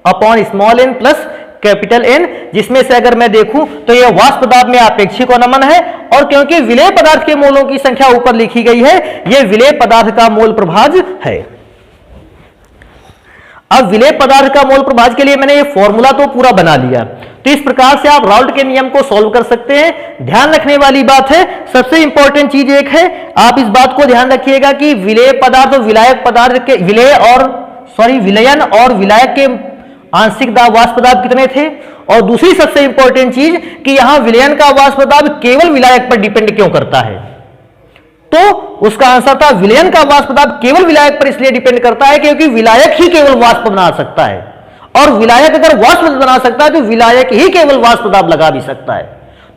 upon small n plus capital N, जिसमें से अगर मैं देखूं तो यह वाष्प दाब में आपेक्षिक अवनमन है, और क्योंकि विलेय पदार्थ के मोलों की संख्या ऊपर लिखी गई है, यह विलेय पदार्थ का मोल प्रभाज है। अब विलेय पदार्थ का मोल प्रभाज के लिए मैंने ये फॉर्मूला तो पूरा बना लिया, तो इस प्रकार से आप राउल्ट के नियम को सॉल्व कर सकते हैं। ध्यान रखने वाली बात है, सबसे इंपॉर्टेंट चीज एक है, आप इस बात को ध्यान रखिएगा कि विलेय पदार्थ और विलायक पदार्थ के विलयन और विलायक के आंशिक दाब वाष्प दाब कितने थे, और दूसरी सबसे इंपॉर्टेंट चीज कि यहां विलयन का वाष्प दाब केवल विलायक पर डिपेंड क्यों करता है। तो उसका आंसर था विलयन का वाष्प दाब केवल विलायक पर इसलिए डिपेंड करता है क्योंकि विलायक ही केवल वाष्प बना सकता है, और विलायक अगर वाष्प बना सकता है तो विलायक ही केवल वाष्प दाब लगा भी सकता है।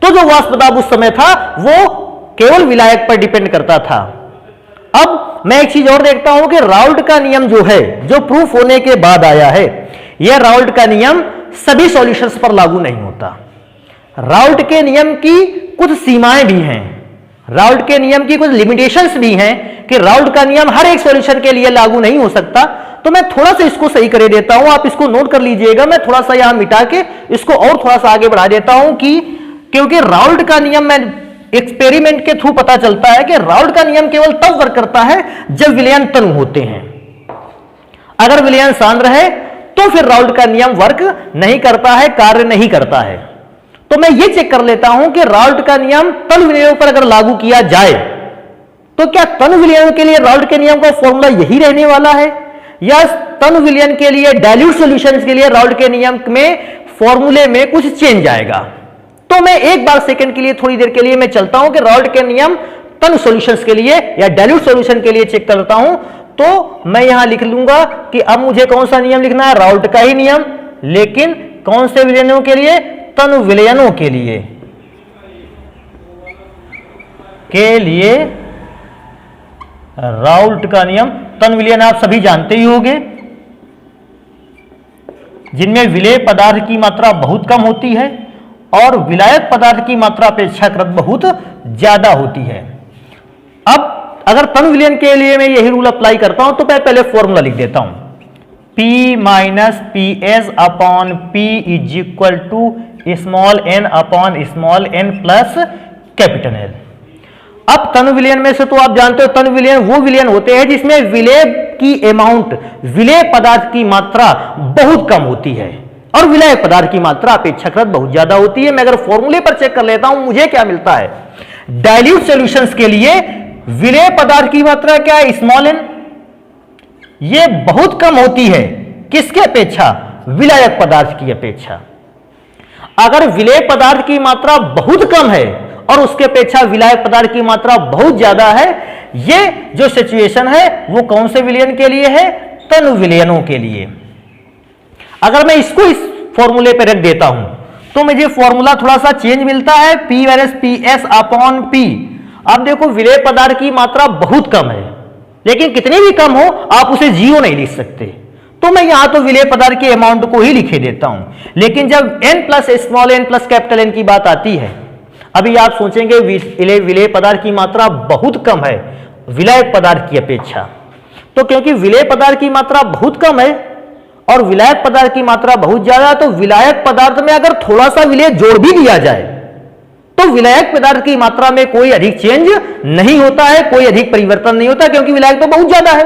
तो जो वाष्प दाब उस समय था वो केवल विलायक पर डिपेंड करता था। अब मैं एक चीज और देखता हूं कि राउल्ट का नियम जो है, जो प्रूफ होने के बाद आया है, यह राउल्ट का नियम सभी सॉल्यूशंस पर लागू नहीं होता। राउल्ट के नियम की कुछ सीमाएं भी हैं, राउल्ट के नियम की कुछ लिमिटेशंस भी हैं कि राउल्ट का नियम हर एक सॉल्यूशन के लिए लागू नहीं हो सकता। तो मैं थोड़ा सा इसको सही कर देता हूं, आप इसको नोट कर लीजिएगा। मैं थोड़ा सा यहां मिटा के इसको और थोड़ा सा आगे बढ़ा देता हूं कि क्योंकि राउल्ट का नियम मैं एक्सपेरिमेंट के थ्रू पता चलता है कि राउल्ट का नियम केवल तब वर्क करता है जब विलयन तनु होते हैं। अगर विलयन सांद्र है तो फिर राउल्ट का नियम वर्क नहीं करता है, कार्य नहीं करता है। तो मैं ये चेक कर लेता हूं कि राउल्ट का नियम तनु विलयनों पर अगर लागू किया जाए तो क्या तनु विलयन के लिए राउल्ट के नियम का फॉर्मूला यही रहने वाला है, या तनु विलयन के लिए डाइल्यूट सॉल्यूशंस के लिए राउल्ट के नियम में फॉर्मूले में कुछ चेंज आएगा। तो मैं एक बार सेकंड के लिए, थोड़ी देर के लिए मैं चलता हूं कि राउल्ट के नियम तनु सॉल्यूशंस के लिए या डाइल्यूट सॉल्यूशन के लिए चेक करता हूं। तो मैं यहां लिख लूंगा कि अब मुझे कौन सा नियम लिखना है, राउल्ट का ही नियम, लेकिन कौन से विलयनों के लिए, तनु विलयनों के लिए राउल्ट का नियम। तनु विलयन आप सभी जानते ही होंगे, जिनमें विलेय पदार्थ की मात्रा बहुत कम होती है और विलायक पदार्थ की मात्रा अपेक्षाकृत बहुत ज्यादा होती है। अब अगर तनु विलयन के लिए मैं यही रूल अप्लाई करता हूं तो मैं पहले फॉर्मूला लिख देता हूं, P minus PS upon P is equal to small n upon small n plus capital L। अब तनु विलयन में से तो आप जानते हो तनु विलयन वो विलयन होते हैं जिसमें विलेय की अमाउंट, विलेय पदार्थ की मात्रा बहुत कम होती है और विलायक पदार्थ की मात्रा अपेक्षाकृत बहुत ज्यादा होती है। मैं अगर फॉर्मूले पर चेक कर लेता हूं मुझे क्या मिलता है, डाइल्यूट सॉल्यूशंस के लिए विलेय पदार्थ की मात्रा क्या है, स्मॉल n, ये बहुत कम होती है किसके अपेक्षा, विलायक पदार्थ की अपेक्षा। अगर विलेय पदार्थ की मात्रा बहुत कम है और उसके अपेक्षा विलायक पदार्थ की मात्रा बहुत ज्यादा है, ये जो सिचुएशन है वो कौन से विलयन के लिए है, तनु विलयनों के लिए। अगर मैं इसको इस फॉर्मूले पे रख देता हूं तो मुझे फॉर्मूला थोड़ा सा चेंज मिलता है, P minus PS upon P। अब देखो विलेय पदार्थ की मात्रा बहुत कम है, लेकिन कितनी भी कम हो आप उसे जीरो नहीं लिख सकते, तो मैं यहां तो विलेय पदार्थ के अमाउंट को ही लिखे देता हूं। लेकिन जब n plus small n plus capital N की बात आती है, अभी आप सोचेंगे विलेय पदार्थ की मात्रा बहुत कम है विलायक पदार्थ की अपेक्षा, तो क्योंकि विलेय पदार्थ की मात्रा बहुत कम है और विलायक पदार्थ की मात्रा बहुत ज्यादा है, तो विलायक पदार्थ में अगर थोड़ा सा विलेय जोड़ भी दिया जाए तो विलायक पदार्थ की मात्रा में कोई अधिक चेंज नहीं होता है, कोई अधिक परिवर्तन नहीं होता, क्योंकि विलायक तो बहुत ज्यादा है।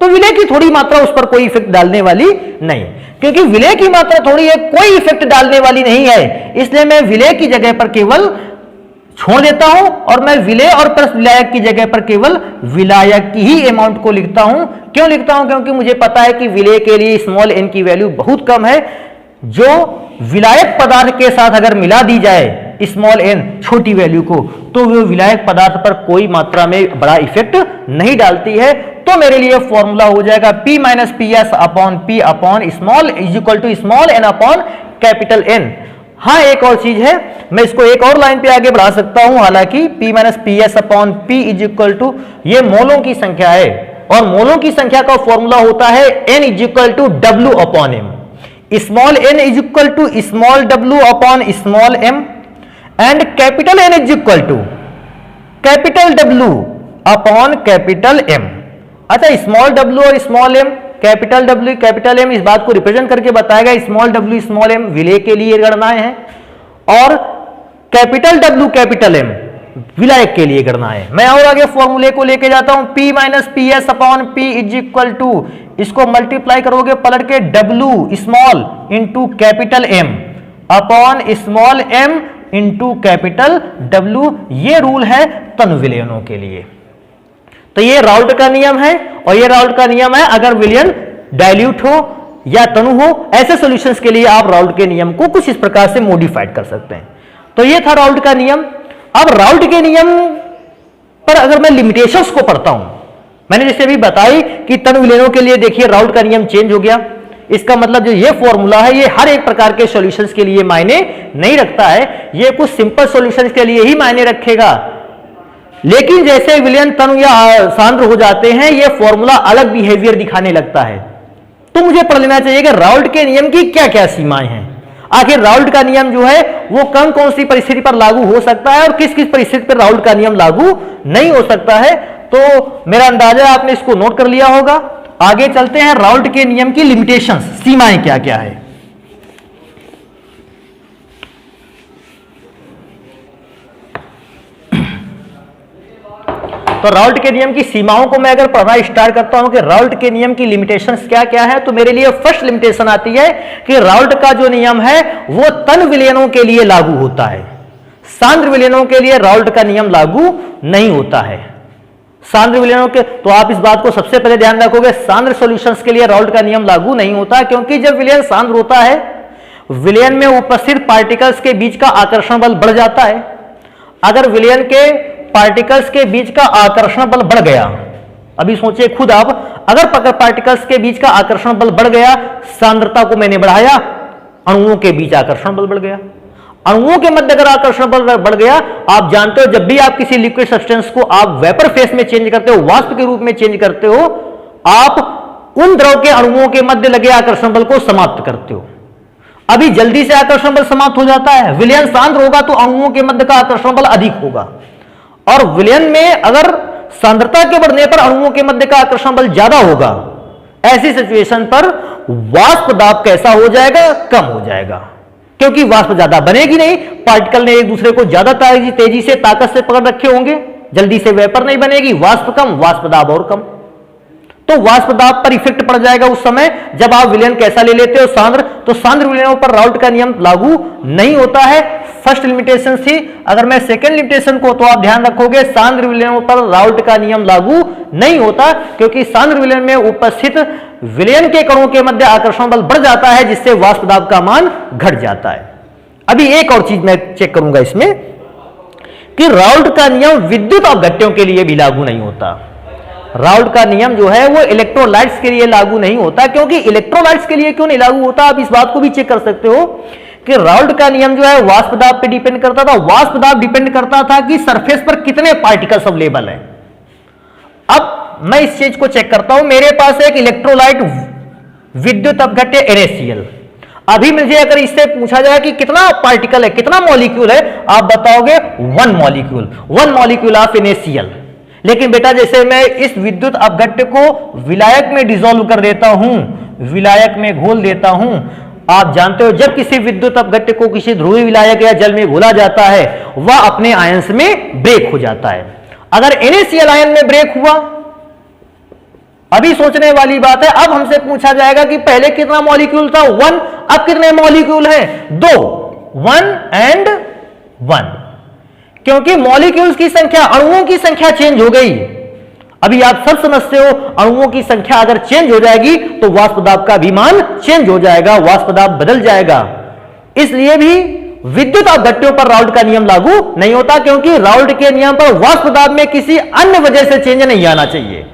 तो विलय की थोड़ी मात्रा उस पर कोई इफेक्ट डालने वाली नहीं, क्योंकि विलय की मात्रा थोड़ी है, कोई इफेक्ट डालने वाली नहीं है, इसलिए मैं विलय की जगह पर केवल छोड़ देता हूं और मैं विलय और प्लस विलायक की जगह पर केवल विलायक की ही अमाउंट को लिखता हूं। क्यों लिखता हूं? क्योंकि मुझे पता है कि विलय के लिए स्मॉल n की वैल्यू बहुत कम है, जो विलायक पदार्थ के साथ अगर मिला दी जाए स्मॉल n छोटी वैल्यू को, तो वो विलायक पदार्थ पर कोई मात्रा में बड़ा इफेक्ट नहीं डालती है। तो मेरे लिए फॉर्मूला हो जाएगा P minus P S upon P upon small is equal to small n upon capital N। हाँ, एक और चीज है, मैं इसको एक और लाइन पे आगे बढ़ा सकता हूं, हालांकि P minus P S upon P is equal to ये मोलों की संख्या है, और मोलों की संख्या का फॉर्मूला होता है N is equal to W upon M। Small n is equal to small w upon small m and capital N is equal to capital W upon capital M। अच्छा, स्मॉल w और small m, capital W capital M इस बात को represent करके बताएगा small w small m विलय के लिए गणनाएं हैं, और कैपिटल W कैपिटल M विलायक के लिए करना है। मैं और आगे फॉर्मूले को लेके जाता हूं, P minus P S upon P is equal to, इसको मल्टीप्लाई करोगे पलट के W small into capital M upon small m इंटू कैपिटल W। ये रूल है तनु विलयनों के लिए। तो ये राउल्ट का नियम है, और ये राउल्ट का नियम है अगर विलयन डाइल्यूट हो या तनु हो, ऐसे सॉल्यूशंस के लिए आप राउल्ट के नियम को कुछ इस प्रकार से मॉडिफाइड कर सकते हैं। तो ये था राउल्ट का नियम। अब राउल्ट के नियम पर अगर मैं लिमिटेशंस को पढ़ता हूं, मैंने जैसे अभी बताई कि तनु विलयनों के लिए देखिए राउल्ट का नियम चेंज हो गया, इसका मतलब जो ये फॉर्मूला है ये हर एक प्रकार के सॉल्यूशंस के लिए मायने नहीं रखता है, ये कुछ सिंपल सॉल्यूशंस के लिए ही मायने रखेगा। लेकिन जैसे विलयन तनु या सांद्र हो जाते हैं, ये फॉर्मूला अलग बिहेवियर दिखाने लगता है। तो मुझे पढ़ लेना चाहिए कि राउल्ट के नियम की क्या क्या सीमाएं हैं, आखिर राउल्ट का नियम जो है वो कौन कौन सी परिस्थिति पर लागू हो सकता है और किस किस परिस्थिति पर राउल्ट का नियम लागू नहीं हो सकता है। तो मेरा अंदाजा आपने इसको नोट कर लिया होगा। आगे चलते हैं, राउल्ट के नियम की लिमिटेशंस, सीमाएं क्या क्या है। तो राउल्ट के नियम की सीमाओं को मैं अगर पढ़ना स्टार्ट करता हूं कि राउल्ट के नियम की लिमिटेशंस क्या क्या है, तो मेरे लिए फर्स्ट लिमिटेशन आती है कि राउल्ट का जो नियम है वो तन विलयनों के लिए लागू होता है, सांद्र विलयनों के लिए राउल्ट का नियम लागू नहीं होता है। सांद्र विलयनों के, तो आप इस बात को सबसे पहले ध्यान रखोगे, सांद्र सॉल्यूशंस के लिए राउल्ट का नियम लागू नहीं होता, क्योंकि जब विलयन सांद्र होता है, विलयन में उपस्थित पार्टिकल्स के बीच का आकर्षण बल बढ़ जाता है। अगर विलयन के पार्टिकल्स के बीच का आकर्षण बल बढ़ गया, अभी सोचिए खुद आप, अगर पार्टिकल्स के बीच का आकर्षण बल बढ़ गया, सांद्रता को मैंने बढ़ाया, अणुओं के बीच आकर्षण बल बढ़ गया, अणुओं के मध्य अगर आकर्षण बल बढ़ गया, आप जानते हो जब भी आप किसी लिक्विड सब्सटेंस को आप वेपर फेस में चेंज करते हो, वाष्प के रूप में चेंज करते हो, आप उन द्रव के अणुओं के मध्य लगे आकर्षण बल को समाप्त करते हो। अभी जल्दी से आकर्षण बल समाप्त हो जाता है, विलयन सांद्र होगा तो अणुओं के मध्य का आकर्षण बल अधिक होगा, और विलयन में अगर सांद्रता के बढ़ने पर अणुओं के मध्य का आकर्षण बल ज्यादा होगा, ऐसी सिचुएशन पर वाष्प दाब कैसा हो जाएगा? कम हो जाएगा, क्योंकि वाष्प ज्यादा बनेगी नहीं, पार्टिकल ने एक दूसरे को ज्यादा तेजी से ताकत से पकड़ रखे होंगे, जल्दी से वेपर नहीं बनेगी, वाष्प कम, वाष्प दाब और कम, तो वाष्प दाब पर इफेक्ट पड़ जाएगा उस समय जब आप विलयन कैसा ले लेते हो? सांद्र। तो सांद्र विलयनों पर राउल्ट का नियम लागू नहीं होता है, फर्स्ट लिमिटेशन थी। अगर मैं सेकंड लिमिटेशन को, तो आप ध्यान रखोगे सांद्र विलयनों पर राउल्ट का नियम लागू नहीं होता, क्योंकि सांद्र विलयन में उपस्थित विलयन के कणों के मध्य आकर्षण बल बढ़ जाता है, जिससे वाष्प दाब का मान घट जाता है। अभी एक और चीज मैं चेक करूंगा इसमें कि राउल्ट का नियम विद्युत अपघट्यों के लिए भी लागू नहीं होता। राउल्ट का नियम जो है वो इलेक्ट्रोलाइट्स के लिए लागू नहीं होता, क्योंकि इलेक्ट्रोलाइट्स के लिए क्यों नहीं लागू होता, आप इस बात को भी चेक कर सकते हो कि राउल्ट का नियम जो है वाष्प दाब पे डिपेंड करता था। वाष्प दाब डिपेंड करता था कि सरफेस पर कितने पार्टिकल्स अवेलेबल हैं। अब मैं इस चीज को चेक करता हूं, मेरे पास एक इलेक्ट्रोलाइट विद्युत अपघट्य NaCl, अभी मुझे अगर इससे पूछा जाए कि कितना पार्टिकल है, कितना मॉलिक्यूल है, आप बताओगे 1 मॉलिक्यूल ऑफ NaCl। लेकिन बेटा जैसे मैं इस विद्युत अपघट्य को विलायक में डिसॉल्व कर देता हूं, विलायक में घोल देता हूं, आप जानते हो जब किसी विद्युत अपघट्य को किसी ध्रुवीय विलायक या जल में घोला जाता है, वह अपने आयंस में ब्रेक हो जाता है। अगर NaCl आयन में ब्रेक हुआ अभी सोचने वाली बात है। अब हमसे पूछा जाएगा कि पहले कितना मॉलिक्यूल था, 1, अब कितने मॉलिक्यूल हैं, 2, 1 and 1, क्योंकि मॉलिक्यूल्स की संख्या, अणुओं की संख्या चेंज हो गई। अभी आप सब समझते हो, अणुओं की संख्या अगर चेंज हो जाएगी तो वाष्प दाब का भी मान चेंज हो जाएगा, वाष्प दाब बदल जाएगा। इसलिए भी विद्युत अपघट्यों पर राउल्ट का नियम लागू नहीं होता, क्योंकि राउल्ट के नियम पर वाष्प दाब में किसी अन्य वजह से चेंज नहीं आना चाहिए।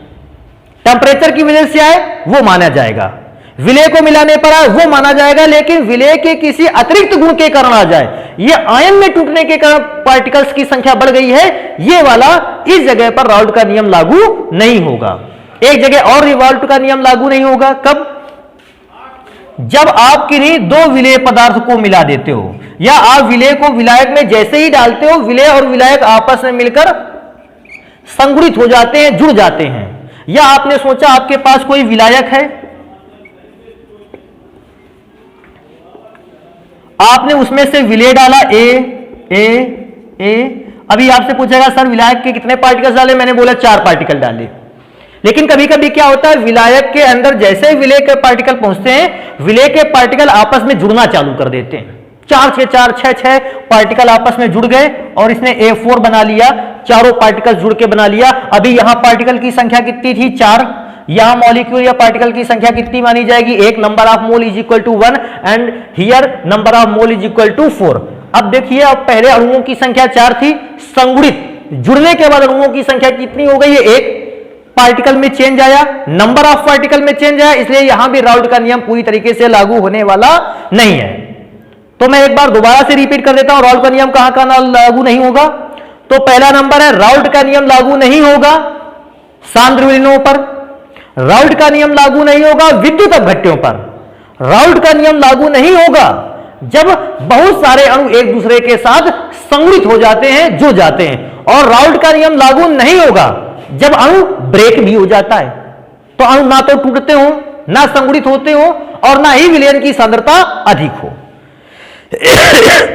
टेंपरेचर की वजह से आए वो माना जाएगा, विलय को मिलाने पर आए वो माना जाएगा, लेकिन विलय के किसी अतिरिक्त गुण के कारण आ जाए, ये आयन में टूटने के कारण पार्टिकल्स की संख्या बढ़ गई है, ये वाला इस जगह पर राउल्ट का नियम लागू नहीं होगा। एक जगह और राउल्ट का नियम लागू नहीं होगा, कब? जब आप किन्हीं दो विलेय पदार्थ को मिला देते हो, या आप विलेय को विलायक में जैसे ही डालते हो, विलेय और विलायक आपस में मिलकर संगुणित हो जाते हैं, जुड़ जाते हैं। या आपने सोचा आपके पास कोई विलायक है, आपने उसमें से विलेय डाला ए, अभी आपसे पूछेगा सर विलायक के कितने पार्टिकल्स डाले, मैंने बोला 4 पार्टिकल डाले। लेकिन कभी कभी क्या होता है, विलायक के अंदर जैसे ही विलेय के पार्टिकल पहुंचते हैं, विलेय के पार्टिकल आपस में जुड़ना चालू कर देते हैं। 4 6 4 6 6 पार्टिकल आपस में जुड़ गए और इसने A4 बना लिया, चारों पार्टिकल जुड़ के बना लिया। अभी यहां पार्टिकल की संख्या कितनी थी, 4। यहां मॉलिक्यूल या पार्टिकल की संख्या कितनी मानी जाएगी, 1, number of mole is equal to 1 and here number of mole is equal to 4। अब देखिए, अब पहले अणुओं की संख्या 4 थी, संगुणित जुड़ने के बाद अणुओं की संख्या कितनी हो गई है, 1। पार्टिकल में चेंज आया, नंबर ऑफ पार्टिकल में चेंज आया, इसलिए यहां भी राउल्ट का नियम पूरी तरीके से लागू होने वाला नहीं है। तो मैं एक बार दोबारा से रिपीट कर देता हूं, राउल्ट का नियम कहां कहां लागू नहीं होगा। तो पहला नंबर है, राउल्ट का नियम लागू नहीं होगा सांद्र विलयनों पर, राउल्ट का नियम लागू नहीं होगा विद्युत अपघट्यों पर, राउल्ट का नियम लागू नहीं होगा जब बहुत सारे अणु एक दूसरे के साथ संगुणित हो जाते हैं, जुड़ जाते हैं, और राउल्ट का नियम लागू नहीं होगा जब अणु ब्रेक भी हो जाता है। तो अणु ना तो टूटते हो, ना संगुणित होते हो, और ना ही विलयन की सांद्रता अधिक हो।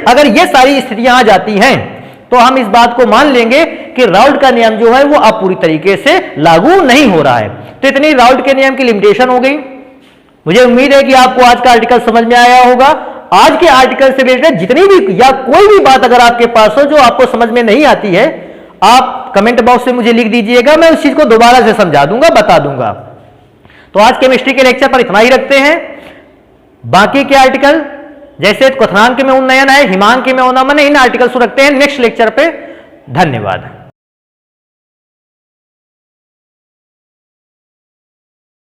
अगर ये सारी स्थितियां आ जाती हैं तो हम इस बात को मान लेंगे कि राउल्ट का नियम जो है वो अब पूरी तरीके से लागू नहीं हो रहा है। तो इतनी राउल्ट के नियम की लिमिटेशन हो गई। मुझे उम्मीद है कि आपको आज का आर्टिकल समझ में आया होगा। आज के आर्टिकल से रिलेटेड जितनी भी या कोई भी बात अगर आपके पास हो जो आपको समझ में नहीं आती है, आप कमेंट बॉक्स में मुझे लिख दीजिएगा, मैं उस चीज को दोबारा से समझा दूंगा, बता दूंगा। तो आज केमिस्ट्री के लेक्चर पर इतना ही रखते हैं। बाकी के आर्टिकल जैसे क्वथनांक में उन्नयन है, हिमांक में अवनमन है, इन आर्टिकल्स को रखते हैं नेक्स्ट लेक्चर पे। धन्यवाद।